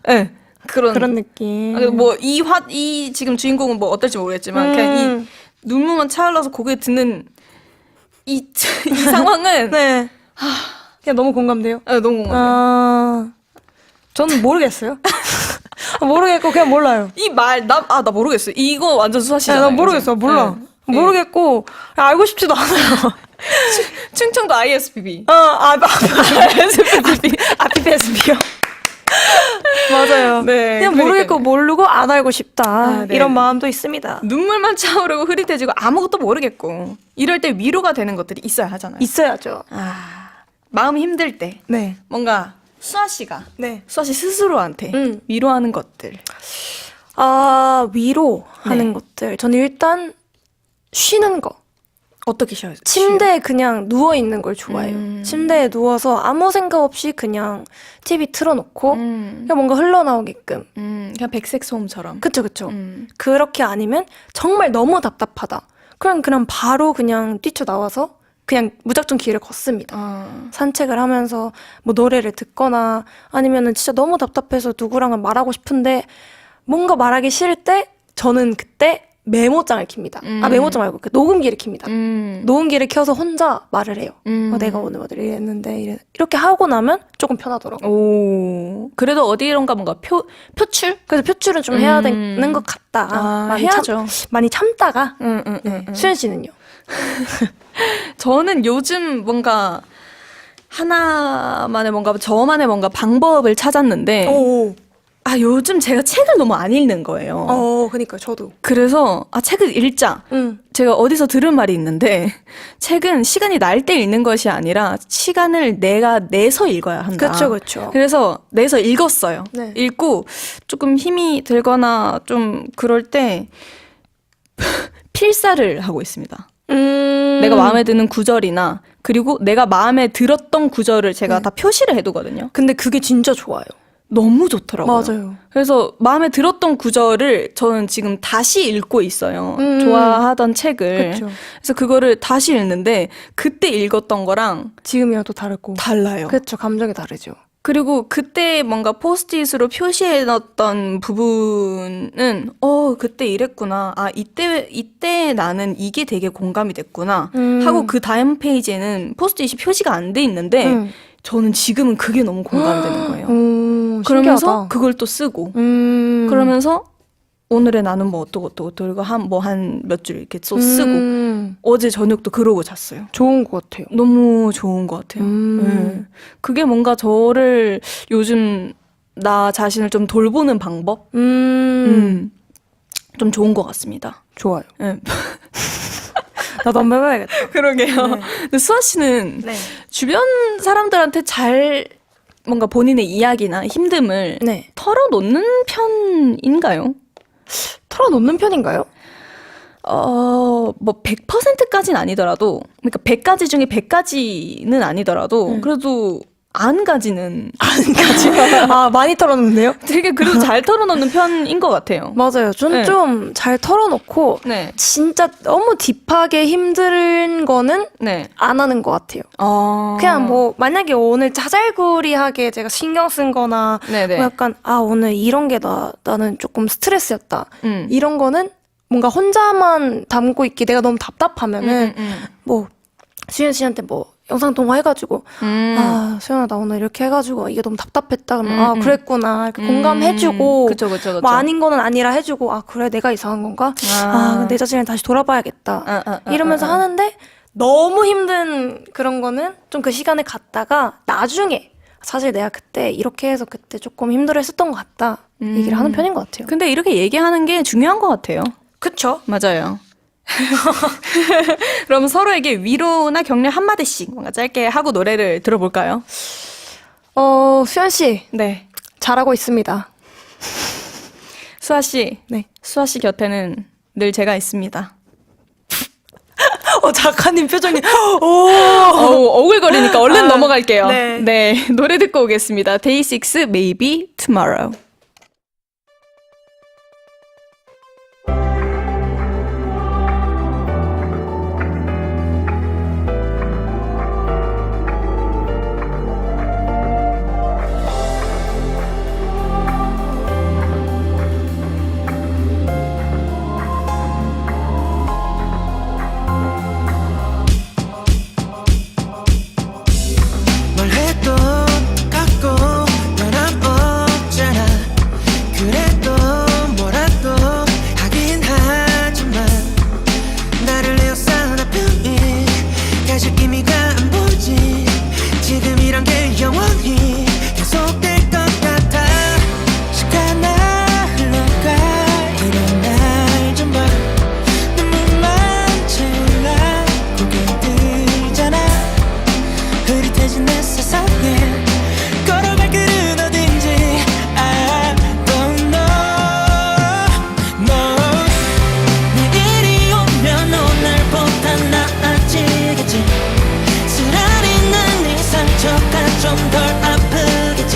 네. 그런 느낌. 뭐 이 지금 주인공은 뭐 어떨지 모르겠지만 그냥 이 눈물만 차올라서 고개 드는 이 상황은 네. 그냥 너무 공감돼요. 너무 공감해요. 저는 모르겠어요. 모르겠고 그냥 몰라요. 이 말 나 모르겠어요. 이거 완전 수아씨잖아요. 난 모르겠어. 몰라. 네. 모르겠고 알고 싶지도 않아요. 충청도 ISBB. ISBB. PPSB요. 맞아요. 네, 그냥 그러니까요. 모르겠고 모르고 안 알고 싶다. 네. 이런 마음도 있습니다. 눈물만 차오르고 흐릿해지고 아무것도 모르겠고 이럴 때 위로가 되는 것들이 있어야 하잖아요. 있어야죠. 마음이 힘들 때 네. 뭔가 수아씨가 네. 수아씨 스스로한테 위로하는 것들. 위로하는 것들. 저는 일단 쉬는 거. 어떻게 쉬어요? 침대에 그냥 누워 있는 걸 좋아해요. 침대에 누워서 아무 생각 없이 그냥 TV 틀어놓고 그냥 뭔가 흘러나오게끔. 그냥 백색 소음처럼. 그쵸. 그렇게 아니면 정말 너무 답답하다. 그냥 바로 그냥 뛰쳐나와서 그냥 무작정 길을 걷습니다. 산책을 하면서 뭐 노래를 듣거나 아니면은 진짜 너무 답답해서 누구랑은 말하고 싶은데 뭔가 말하기 싫을 때 저는 그때 메모장을 킵니다. 메모장 말고 그 녹음기를 킵니다. 녹음기를 켜서 혼자 말을 해요. 내가 오늘 뭐 이랬는데 이렇게 하고 나면 조금 편하더라고요. 오, 그래도 어디론가 뭔가 표출? 그래서 표출은 좀 해야 되는 것 같다. 많이 해야죠. 많이 참다가. 수연 씨는요? 저는 요즘 뭔가 하나만의 뭔가 저만의 뭔가 방법을 찾았는데 요즘 제가 책을 너무 안 읽는 거예요. 그러니까 저도. 그래서 책을 읽자. 제가 어디서 들은 말이 있는데 책은 시간이 날 때 읽는 것이 아니라 시간을 내가 내서 읽어야 한다. 그렇죠. 그래서 내서 읽었어요. 네. 읽고 조금 힘이 들거나 좀 그럴 때 필사를 하고 있습니다. 내가 마음에 드는 구절이나 그리고 내가 마음에 들었던 구절을 제가 다 표시를 해두거든요. 근데 그게 진짜 좋아요. 너무 좋더라고요. 맞아요. 그래서 마음에 들었던 구절을 저는 지금 다시 읽고 있어요. 음. 좋아하던 책을. 그쵸. 그래서 그거를 다시 읽는데 그때 읽었던 거랑 지금이랑 또 다르고. 달라요. 그쵸. 감정이 다르죠. 그리고 그때 뭔가 포스트잇으로 표시해놨던 부분은 그때 이랬구나. 아 이때 나는 이게 되게 공감이 됐구나 하고 그 다음 페이지에는 포스트잇이 표시가 안 돼 있는데 저는 지금은 그게 너무 공감되는 거예요. 오, 그러면서 신기하다. 그걸 또 쓰고 그러면서 그러면서 오늘의 나는 뭐 어떠고 이거 한 몇 줄 이렇게 또 쓰고 어제 저녁도 그러고 잤어요. 좋은 것 같아요. 너무 좋은 것 같아요. 네. 그게 뭔가 저를 요즘 나 자신을 좀 돌보는 방법? 좀 좋은 것 같습니다. 좋아요. 네. 나도 한번 해봐야겠다. 그러게요. 근데 수아 씨는 네. 주변 사람들한테 잘 뭔가 본인의 이야기나 힘듦을 네. 털어놓는 편인가요? 털어놓는 편인가요? 뭐 100%까지는 아니더라도 그러니까 100가지 중에 100가지는 아니더라도 그래도 안 가지는 아, 많이 털어놓는데요? 되게 그래도 잘 털어놓는 편인 것 같아요. 맞아요. 저는 네. 좀 잘 털어놓고 네. 진짜 너무 딥하게 힘든 거는 네. 안 하는 것 같아요. 어. 그냥 뭐 만약에 오늘 자잘구리하게 제가 신경 쓴 거나 네네. 뭐 약간 오늘 이런 게 나는 조금 스트레스였다. 이런 거는 뭔가 혼자만 담고 있기 내가 너무 답답하면은 뭐 수현 씨한테 뭐 영상 통화 해가지고 수현아 나 오늘 이렇게 해가지고 이게 너무 답답했다 그러면 그랬구나 이렇게 공감해주고 그쵸. 뭐 아닌 거는 아니라 해주고 그래 내가 이상한 건가 내 자신을 다시 돌아봐야겠다 이러면서 하는데 너무 힘든 그런 거는 좀 그 시간을 갖다가 나중에 사실 내가 그때 이렇게 해서 그때 조금 힘들어했었던 것 같다 얘기를 하는 편인 것 같아요. 근데 이렇게 얘기하는 게 중요한 것 같아요. 그쵸? 맞아요. 그럼 서로에게 위로나 격려 한마디씩 뭔가 짧게 하고 노래를 들어볼까요? 수현 씨 네. 잘하고 있습니다. 수아 씨. 네. 수아 씨 곁에는 늘 제가 있습니다. 작가님 표정이 오글거리니까 얼른 넘어갈게요. 네. 노래 듣고 오겠습니다. 데이식스 Maybe Tomorrow. 뭘 해도 똑같고 변함 없잖아. 그래도 뭐라도 하긴 하지만 나를 에워싼 아픔이 가질 의미가 안 보이지. 지금이란 게 영원히 계속될 것 같아. 시간아 흘러가 이런 날 좀 봐. 눈물만 채울라 고개 들잖아. 흐릿해진 내 세상에 걸어갈 길은 어딘지 I don't know. No. 내일이 오면 오늘보다 나아지겠지. 쓰라리는 네 상처가 좀 덜 아프겠지.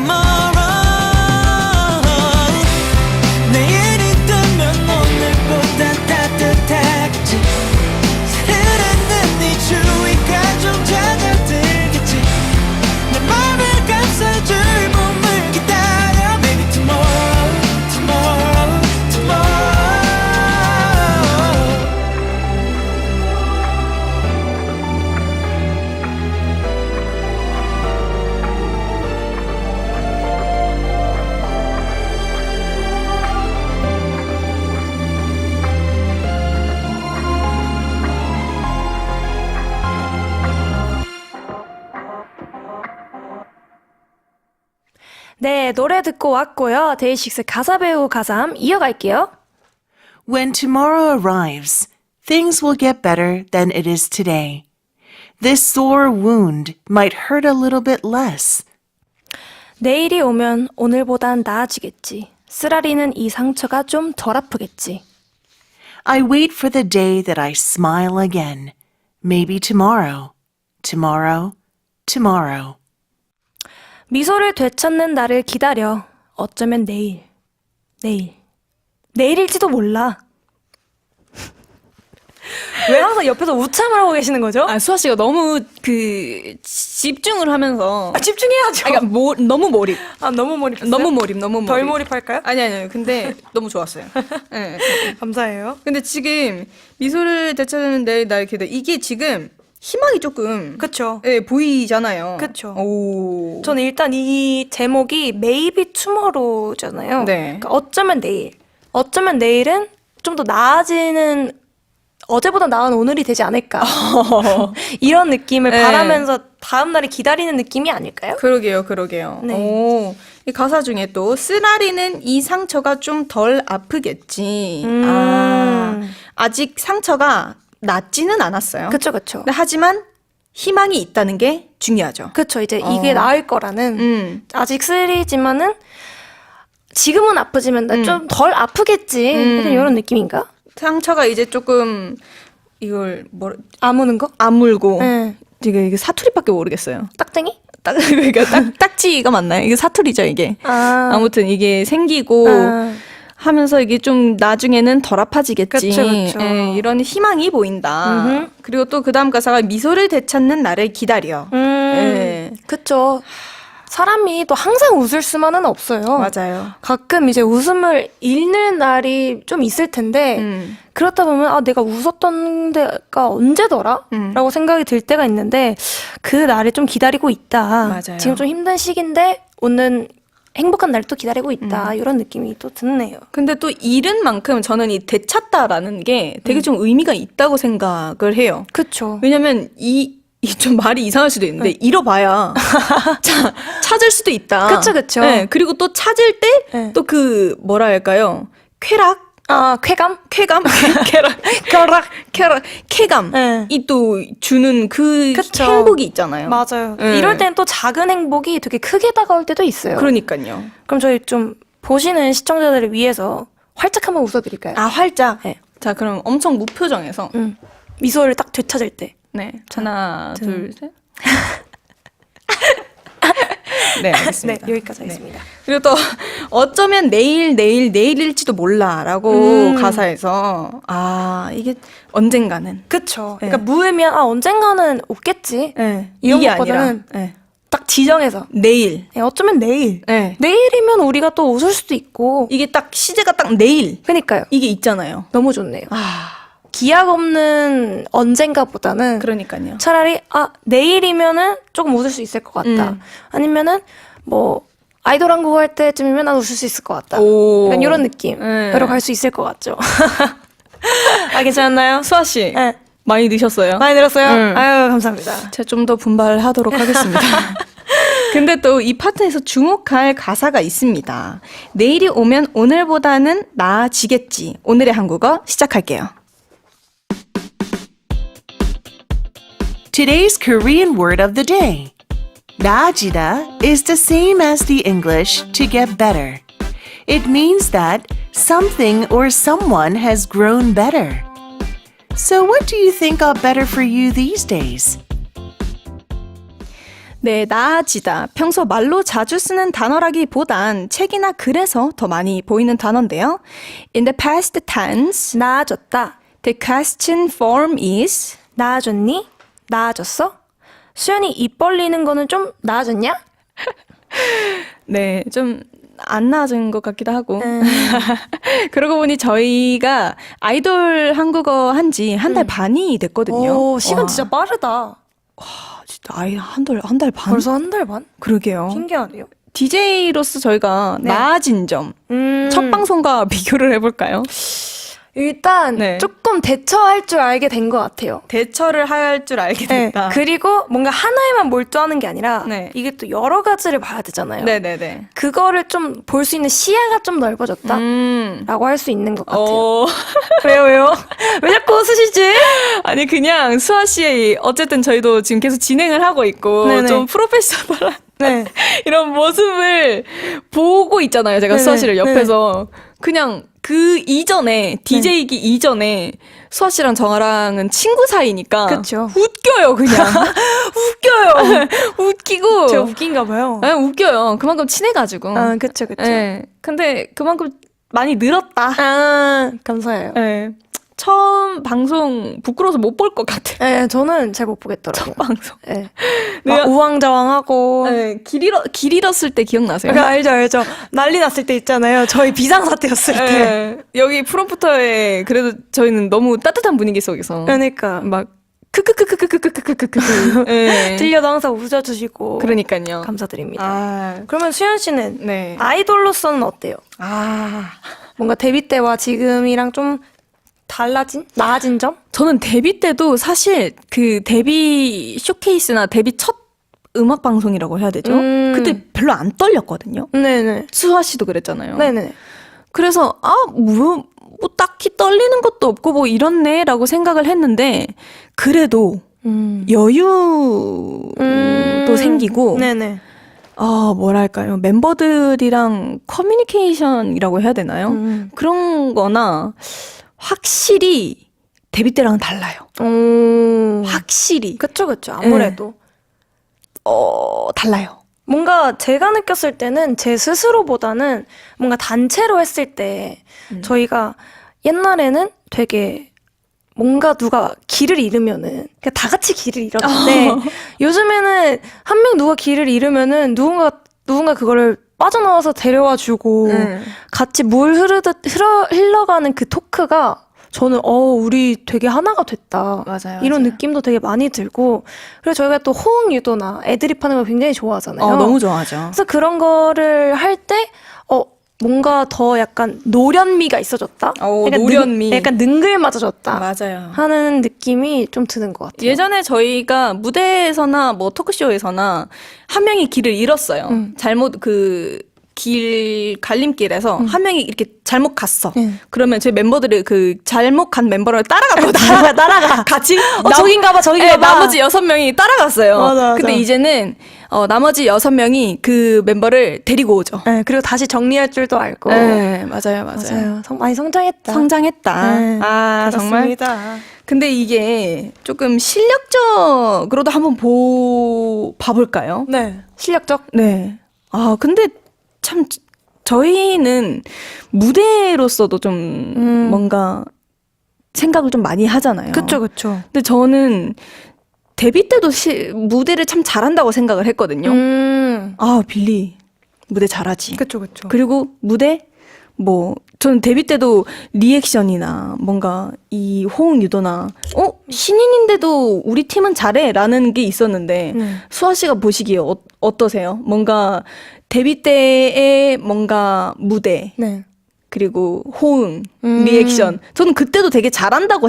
tomorrow. 내일이 뜨면 오늘보다 따뜻하겠지. 살아있는 네 주위가 좀 잦아들겠지. 내 맘을 감싸줄 봄을 기다려. Baby tomorrow, tomorrow, tomorrow. 네, 노래 듣고 왔고요. 데이식스 가사 배우 가삼 이어갈게요. When tomorrow arrives, things will get better than it is today. This sore wound might hurt a little bit less. 내일이 오면 오늘보단 나아지겠지. 쓰라리는 이 상처가 좀 덜 아프겠지. I wait for the day that I smile again. Maybe tomorrow, tomorrow, tomorrow. 미소를 되찾는 나를 기다려. 어쩌면 내일, 내일일지도 몰라. 왜 항상 옆에서 우참을 하고 계시는 거죠? 아, 수아 씨가 너무 집중을 하면서. 집중해야죠. 그러니까 너무 몰입. 너무 몰입했어요? 너무 몰입. 덜 몰입할까요? 아니. 근데 너무 좋았어요. 네. 감사해요. 근데 지금 미소를 되찾는 내일 날 기다려. 이게 지금 희망이 조금 그쵸. 예, 보이잖아요. 그쵸. 오. 저는 일단 이 제목이 Maybe Tomorrow잖아요. 네. 그러니까 어쩌면 내일. 어쩌면 내일은 좀 더 나아지는 어제보다 나은 오늘이 되지 않을까. 이런 느낌을 네. 바라면서 다음 날을 기다리는 느낌이 아닐까요? 그러게요. 네. 오. 이 가사 중에 또 쓰라리는 이 상처가 좀 덜 아프겠지. 아직 상처가 낫지는 않았어요. 그쵸. 근데 하지만 희망이 있다는 게 중요하죠. 그쵸. 이제 이게 나을 거라는 아직 쓰리지만은 지금은 아프지만 좀 덜 아프겠지. 약간 이런 느낌인가? 상처가 이제 조금 이걸 아무는 거? 아물고 네. 이게 사투리밖에 모르겠어요. 딱땡이? 그러니까 딱지가 맞나요? 이게 사투리죠, 이게. 아무튼 이게 생기고 하면서 이게 좀 나중에는 덜 아파지겠지. 그쵸. 예, 이런 희망이 보인다. 그리고 또 그 다음 가사가 미소를 되찾는 나를 기다려. 예. 그쵸. 사람이 또 항상 웃을 수만은 없어요. 맞아요. 가끔 이제 웃음을 잃는 날이 좀 있을 텐데 그렇다 보면 내가 웃었던 데가 언제더라? 라고 생각이 들 때가 있는데 그 날을 좀 기다리고 있다. 맞아요. 지금 좀 힘든 시기인데 오는 행복한 날을 또 기다리고 있다. 이런 느낌이 또 드네요. 근데 또 잃은 만큼 저는 이 되찾다라는 게 되게 좀 의미가 있다고 생각을 해요. 그쵸. 왜냐면 이 좀 말이 이상할 수도 있는데 잃어봐야 찾을 수도 있다. 그쵸. 네, 그리고 또 찾을 때 또 그 뭐라 할까요? 쾌락? 쾌감? 쾌감. 네. 이 또 주는 그 그쵸. 행복이 있잖아요. 맞아요. 네. 이럴 땐 또 작은 행복이 되게 크게 다가올 때도 있어요. 그러니까요. 그럼 저희 좀 보시는 시청자들을 위해서 활짝 한번 웃어드릴까요? 활짝. 네. 자, 그럼 엄청 무표정해서. 미소를 딱 되찾을 때. 네. 하나, 둘, 셋. 네, 알겠습니다. 네, 여기까지 하겠습니다. 그리고 또 어쩌면 내일일지도 몰라라고 가사에서 이게 언젠가는. 그쵸. 네. 그러니까 무의미한 언젠가는 없겠지. 네. 이런 이게 것보다는 아니라 네. 딱 지정해서 내일. 네, 어쩌면 내일. 네. 내일이면 우리가 또 웃을 수도 있고. 이게 딱 시제가 딱 내일. 그러니까요. 이게 있잖아요. 너무 좋네요. 기약 없는 언젠가보다는 그러니까요. 차라리 내일이면은 조금 웃을 수 있을 것 같다. 아니면은 뭐 아이돌 한국어 할 때쯤이면 난 웃을 수 있을 것 같다. 약간 이런 느낌으로 갈 수 있을 것 같죠. 괜찮았나요? 수아 씨. 네. 많이 넣으셨어요? 많이 들었어요? 아유, 감사합니다. 제가 좀 더 분발하도록 하겠습니다. 근데 또 이 파트에서 주목할 가사가 있습니다. 내일이 오면 오늘보다는 나아지겠지. 오늘의 한국어 시작할게요. Today's Korean word of the day. 나아지다 is the same as the English to get better. It means that something or someone has grown better. So what do you think got better for you these days? 네, 나아지다. 평소 말로 자주 쓰는 단어라기보단 책이나 글에서 더 많이 보이는 단어인데요. In the past tense, 나아졌다. the question form is 나아졌니? 나아졌어? 수연이 입 벌리는 거는 좀 나아졌냐? 네, 좀 안 나아진 것 같기도 하고. 그러고 보니 저희가 아이돌 한국어 한 지 한 달 반이 됐거든요. 오, 시간 와, 진짜 빠르다. 진짜 아예 한 달 반? 벌써 한 달 반? 그러게요. 신기하네요. DJ로서 저희가 네. 나아진 점, 첫 방송과 비교를 해볼까요? 일단 네. 조금 대처할 줄 알게 된 것 같아요. 대처를 할 줄 알게 네. 됐다. 그리고 뭔가 하나에만 몰두하는 게 아니라 네. 이게 또 여러 가지를 봐야 되잖아요. 네네네. 그거를 좀 볼 수 있는 시야가 좀 넓어졌다? 라고 할 수 있는 것 같아요. 왜요? 왜 자꾸 웃으시지? 아니 그냥 수아 씨 어쨌든 저희도 지금 계속 진행을 하고 있고 네네. 좀 프로페셔널한 네. 이런 모습을 보고 있잖아요. 제가 네네. 수아 씨를 옆에서 그냥 그 이전에 DJ이기 이전에 수아 씨랑 저랑은 친구 사이니까 그쵸. 웃겨요 그냥 웃겨요 웃기고 제가 웃긴가 봐요. 네, 웃겨요. 그만큼 친해가지고. 아, 그쵸. 네. 근데 그만큼 많이 늘었다. 아, 감사해요. 네. 처음 방송 부끄러워서 못 볼 것 같아. 네, 저는 잘 못 보겠더라고요. 방송. 네. 내가- 막 우왕좌왕하고. 네. 길 잃었을 때 기억나세요? 알죠. 난리 났을 때 있잖아요. 저희 비상사태였을 때. 네. 여기 프롬프터에 그래도 저희는 너무 따뜻한 분위기 속에서 그러니까. 막 크크크크크크크크크크. 네. 들려도 항상 웃어주시고. 그러니까요. 감사드립니다. 아, 그러면 수현 씨는 네. 아이돌로서는 어때요? 아. 뭔가 데뷔 때와 지금이랑 좀 나아진 점? 저는 데뷔 때도 사실 그 데뷔 쇼케이스나 데뷔 첫 음악 방송이라고 해야 되죠? 그때 별로 안 떨렸거든요. 네네. 수아 씨도 그랬잖아요. 네네. 그래서 뭐 딱히 떨리는 것도 없고 뭐 이렇네라고 생각을 했는데 그래도 여유도 생기고 네네. 뭐랄까요. 멤버들이랑 커뮤니케이션이라고 해야 되나요? 그런 거나 확실히 데뷔 때랑은 달라요. 확실히. 그쵸. 아무래도. 달라요. 뭔가 제가 느꼈을 때는 제 스스로보다는 뭔가 단체로 했을 때 저희가 옛날에는 되게 뭔가 누가 길을 잃으면은 그냥 다 같이 길을 잃었는데 요즘에는 한 명 누가 길을 잃으면은 누군가 그거를 빠져나와서 데려와 주고 같이 물 흘러가는 그 토크가 저는 우리 되게 하나가 됐다. 맞아요. 이런 느낌도 되게 많이 들고 그리고 저희가 또 호응 유도나 애드립 하는 거 굉장히 좋아하잖아요. 너무 좋아하죠. 그래서 그런 거를 할 때 뭔가 더 약간 노련미가 있어졌다. 약간 노련미. 약간 능글맞아졌다. 맞아요. 하는 느낌이 좀 드는 것 같아요. 예전에 저희가 무대에서나 뭐 토크쇼에서나 한 명이 길을 잃었어요. 잘못 갈림길에서 한 명이 이렇게 잘못 갔어. 그러면 저희 멤버들이 그 잘못 간 멤버를 따라갔거든요. 따라가. 같이. 저긴가 봐. 네, 나머지 6명이 따라갔어요. 맞아. 근데 이제는 나머지 6명이 그 멤버를 데리고 오죠. 네, 그리고 다시 정리할 줄도 알고. 네, 맞아요. 많이 성장했다. 성장했다. 네, 정말. 그렇습니다. 근데 이게 조금 실력적으로도 한번 봐볼까요? 네. 실력적? 네. 근데 참 저희는 무대로서도 좀 뭔가 생각을 좀 많이 하잖아요. 그쵸. 근데 저는 데뷔 때도 무대를 참 잘한다고 생각을 했거든요. 빌리 무대 잘하지. 그쵸. 그리고 무대 저는 데뷔 때도 리액션이나 뭔가 이 호응 유도나 신인인데도 우리 팀은 잘해라는 게 있었는데 수아 씨가 보시기에 어떠세요? 뭔가 데뷔 때의 뭔가 무대 네. 그리고 호응, 리액션 저는 그때도 되게 잘한다고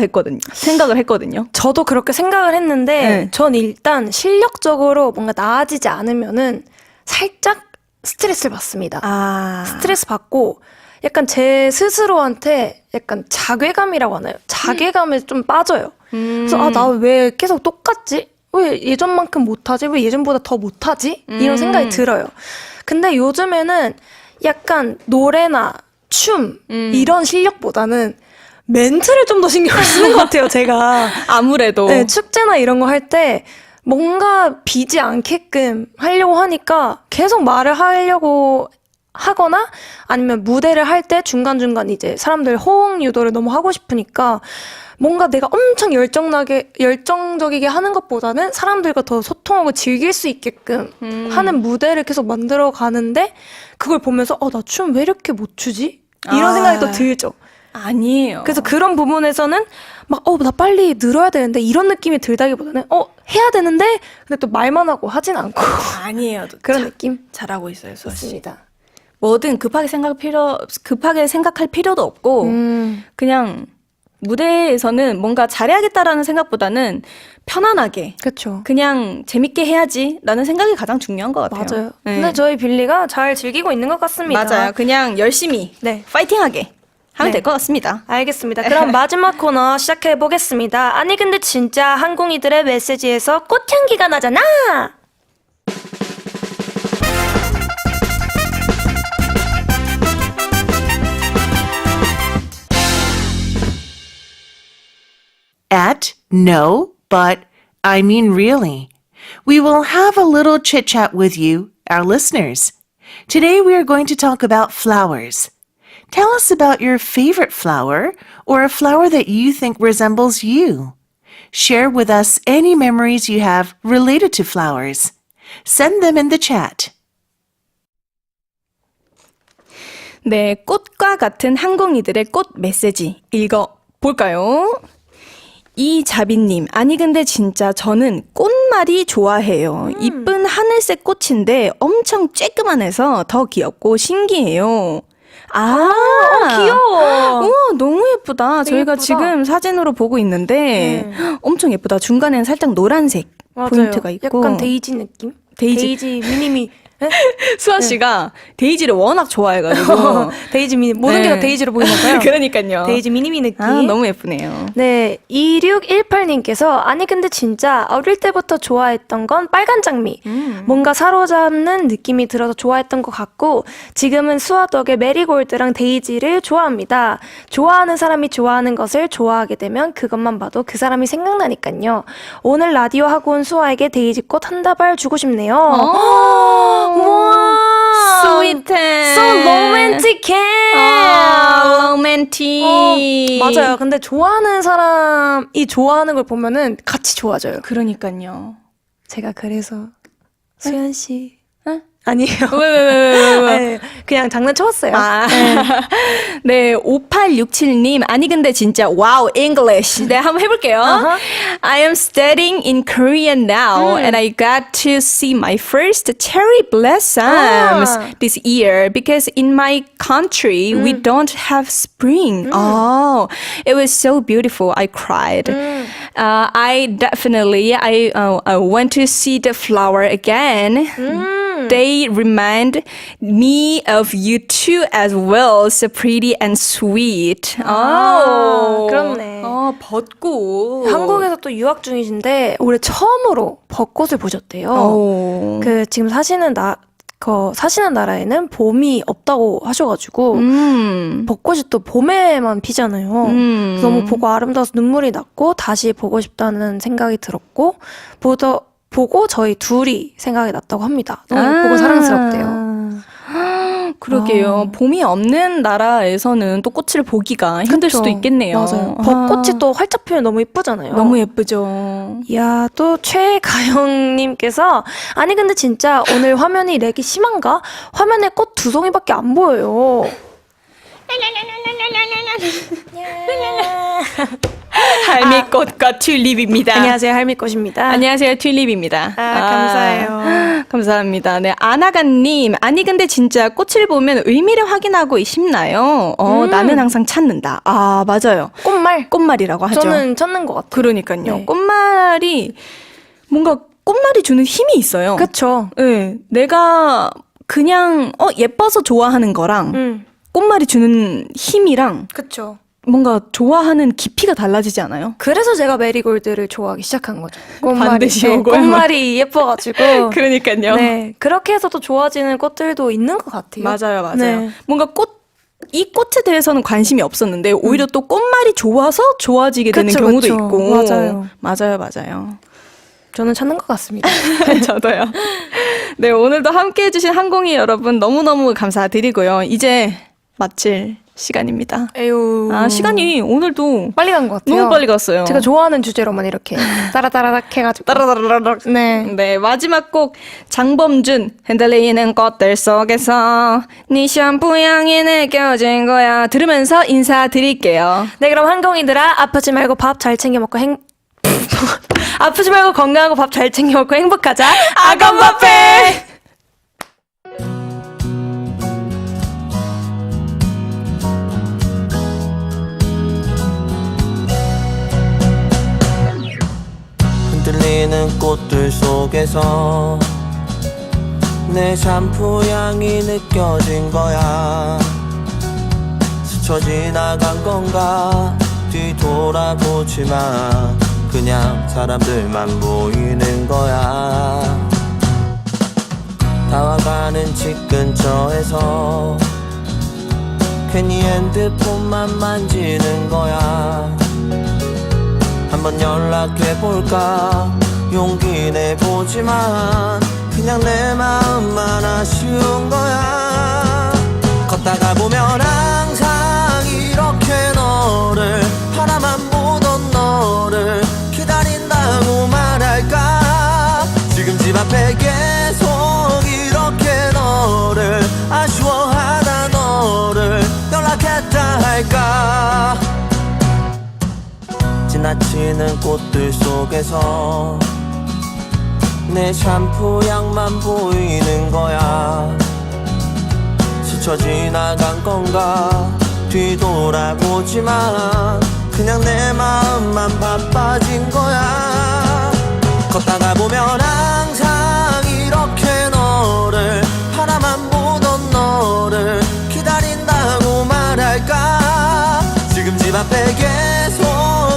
생각을 했거든요. 저도 그렇게 생각을 했는데 네. 전 일단 실력적으로 뭔가 나아지지 않으면은 살짝 스트레스를 받습니다. 스트레스 받고 약간 제 스스로한테 약간 자괴감이라고 하나요? 자괴감에 좀 빠져요. 그래서 나 왜 계속 똑같지? 왜 예전만큼 못하지? 왜 예전보다 더 못하지? 이런 생각이 들어요. 근데 요즘에는 약간 노래나 춤 이런 실력보다는 멘트를 좀 더 신경을 쓰는 것 같아요, 제가. 아무래도 네, 축제나 이런 거 할 때 뭔가 비지 않게끔 하려고 하니까 계속 말을 하려고 하거나 아니면 무대를 할 때 중간중간 이제 사람들 호응 유도를 너무 하고 싶으니까 뭔가 내가 엄청 열정적이게 하는 것보다는 사람들과 더 소통하고 즐길 수 있게끔 하는 무대를 계속 만들어 가는데 그걸 보면서 나 춤 왜 이렇게 못 추지? 이런 생각이 또 들죠. 아니에요. 그래서 그런 부분에서는 막 나 빨리 늘어야 되는데 이런 느낌이 들다기보다는 해야 되는데 근데 또 말만 하고 하진 않고 아니에요. 그런 느낌? 잘하고 있어요, 수아 씨. 좋습니다. 뭐든 급하게 생각할 필요도 없고 그냥 무대에서는 뭔가 잘해야겠다라는 생각보다는 편안하게 그렇죠. 그냥 재밌게 해야지라는 생각이 가장 중요한 것 같아요. 맞아요. 네. 근데 저희 빌리가 잘 즐기고 있는 것 같습니다. 맞아요. 그냥 열심히 네. 파이팅하게 하면 네. 될 것 같습니다. 알겠습니다. 그럼 마지막 코너 시작해 보겠습니다. 아니 근데 진짜 항공이들의 메시지에서 꽃향기가 나잖아. At no, but I mean really. We will have a little chit chat with you, our listeners. Today we are going to talk about flowers. Tell us about your favorite flower or a flower that you think resembles you. Share with us any memories you have related to flowers. Send them in the chat. 네, 꽃과 같은 항공이들의 꽃 메시지 읽어볼까요? 이자비님, 아니 근데 진짜 저는 꽃말이 좋아해요. 이쁜 하늘색 꽃인데 엄청 쬐끄만해서 더 귀엽고 신기해요. 귀여워. 우와, 너무 예쁘다. 되게 저희가 예쁘다. 지금 사진으로 보고 있는데 엄청 예쁘다. 중간에는 살짝 노란색 맞아요. 포인트가 있고. 약간 데이지 느낌? 데이지 미니미. 네? 수아 씨가 데이지를 워낙 좋아해가지고. 데이지 미니 모든 게 다 데이지로 보이나 봐요. 그러니까요. 데이지 미니미 느낌. 너무 예쁘네요. 네, 2618님께서 아니 근데 진짜 어릴 때부터 좋아했던 건 빨간 장미. 뭔가 사로잡는 느낌이 들어서 좋아했던 것 같고 지금은 수아 덕의 메리골드랑 데이지를 좋아합니다. 좋아하는 사람이 좋아하는 것을 좋아하게 되면 그것만 봐도 그 사람이 생각나니까요. 오늘 라디오 하고 온 수아에게 데이지꽃 한 다발 주고 싶네요. 우와, 스윗해. so romantic해. 로맨틱. 맞아요. 근데 좋아하는 사람이 좋아하는 걸 보면은 같이 좋아져요. 그러니까요. 제가 그래서 수연 씨 아니에요. 왜? 네, 그냥 장난쳐봤어요. 네, 5867님. 아니, 근데 진짜, wow, English. 네, 한번 해볼게요. I am studying in Korea now, and I got to see my first cherry blossoms this year because in my country, we don't have spring. Oh, it was so beautiful. I cried. I went to see the flower again. They remind me of you too as well. So pretty and sweet. 그렇네. 벚꽃. 한국에서 또 유학 중이신데 올해 처음으로 벚꽃을 보셨대요. 그 지금 사시는 나라에는 봄이 없다고 하셔가지고 벚꽃이 또 봄에만 피잖아요. 그래서 너무 보고 아름다워서 눈물이 났고 다시 보고 싶다는 생각이 들었고 보고 저희 둘이 생각이 났다고 합니다. 너무 보고 사랑스럽대요. 그러게요. 봄이 없는 나라에서는 또 꽃을 보기가 힘들 그쵸? 수도 있겠네요. 맞아요. 벚꽃이 또 활짝 피면 너무 예쁘잖아요. 너무 예쁘죠. 이야, 또 최가영님께서 아니 근데 진짜 오늘 화면이 렉이 심한가? 화면에 꽃 2송이밖에 안 보여요. 할미꽃과 튤립입니다. 안녕하세요, 할미꽃입니다. 안녕하세요, 튤립입니다. 감사해요. 감사합니다. 네, 아나가님. 아니, 근데 진짜 꽃을 보면 의미를 확인하고 싶나요? 나는 항상 찾는다. 맞아요. 꽃말이라고 하죠. 저는 찾는 것 같아요. 그러니까요. 네. 꽃말이 주는 힘이 있어요. 그쵸. 네, 내가 그냥 예뻐서 좋아하는 거랑 꽃말이 주는 힘이랑 그쵸. 뭔가 좋아하는 깊이가 달라지지 않아요? 그래서 제가 메리골드를 좋아하기 시작한 거죠. 반드시 오고요. 꽃말이 예뻐가지고. 그러니까요. 네, 그렇게 해서 또 좋아지는 꽃들도 있는 것 같아요. 맞아요. 네. 뭔가 이 꽃에 대해서는 관심이 없었는데 오히려 또 꽃말이 좋아서 좋아지게 되는 그쵸, 경우도 그쵸. 있고. 맞아요. 맞아요. 저는 찾는 것 같습니다. 저도요. 네, 오늘도 함께 해주신 항공이 여러분 너무너무 감사드리고요. 이제 마칠 시간입니다. 에휴. 아, 시간이 오늘도 빨리 간 것 같아요. 너무 빨리 갔어요. 제가 좋아하는 주제로만 이렇게 따라따라락 해가지고. 따라다라락. 네, 마지막 곡 장범준 흔들리는 꽃들 속에서 네 샴푸 향이 느껴진 거야 들으면서 인사드릴게요. 네, 그럼 한공이들아, 아프지 말고 밥 잘 챙겨 먹고 아프지 말고 건강하고 밥 잘 챙겨 먹고 행복하자. 아건바페! 흔들리는 꽃들 속에서 내 샴푸 향이 느껴진 거야. 스쳐 지나간 건가 뒤돌아보지만 그냥 사람들만 보이는 거야. 다와가는 집 근처에서 괜히 핸드폰만 만지는 거야. 한번 연락해볼까 용기 내보지만 그냥 내 마음만 아쉬운 거야. 걷다가 보면 항상 이렇게 너를 바라만 보던 너를 기다린다고 말할까. 지금 집 앞에 계속 이렇게 너를 아쉬워하다 너를 연락했다 할까. 지나치는 꽃들 속에서 내 샴푸 향만 보이는 거야. 스쳐 지나간 건가 뒤돌아보지만 그냥 내 마음만 바빠진 거야. 걷다가 보면 항상 이렇게 너를 바라만 보던 너를 기다린다고 말할까. 지금 집 앞에 계속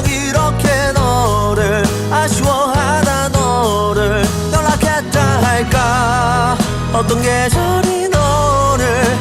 이렇게 너를 아쉬워하다 너를 연락했다 할까. 어떤 계절이 너를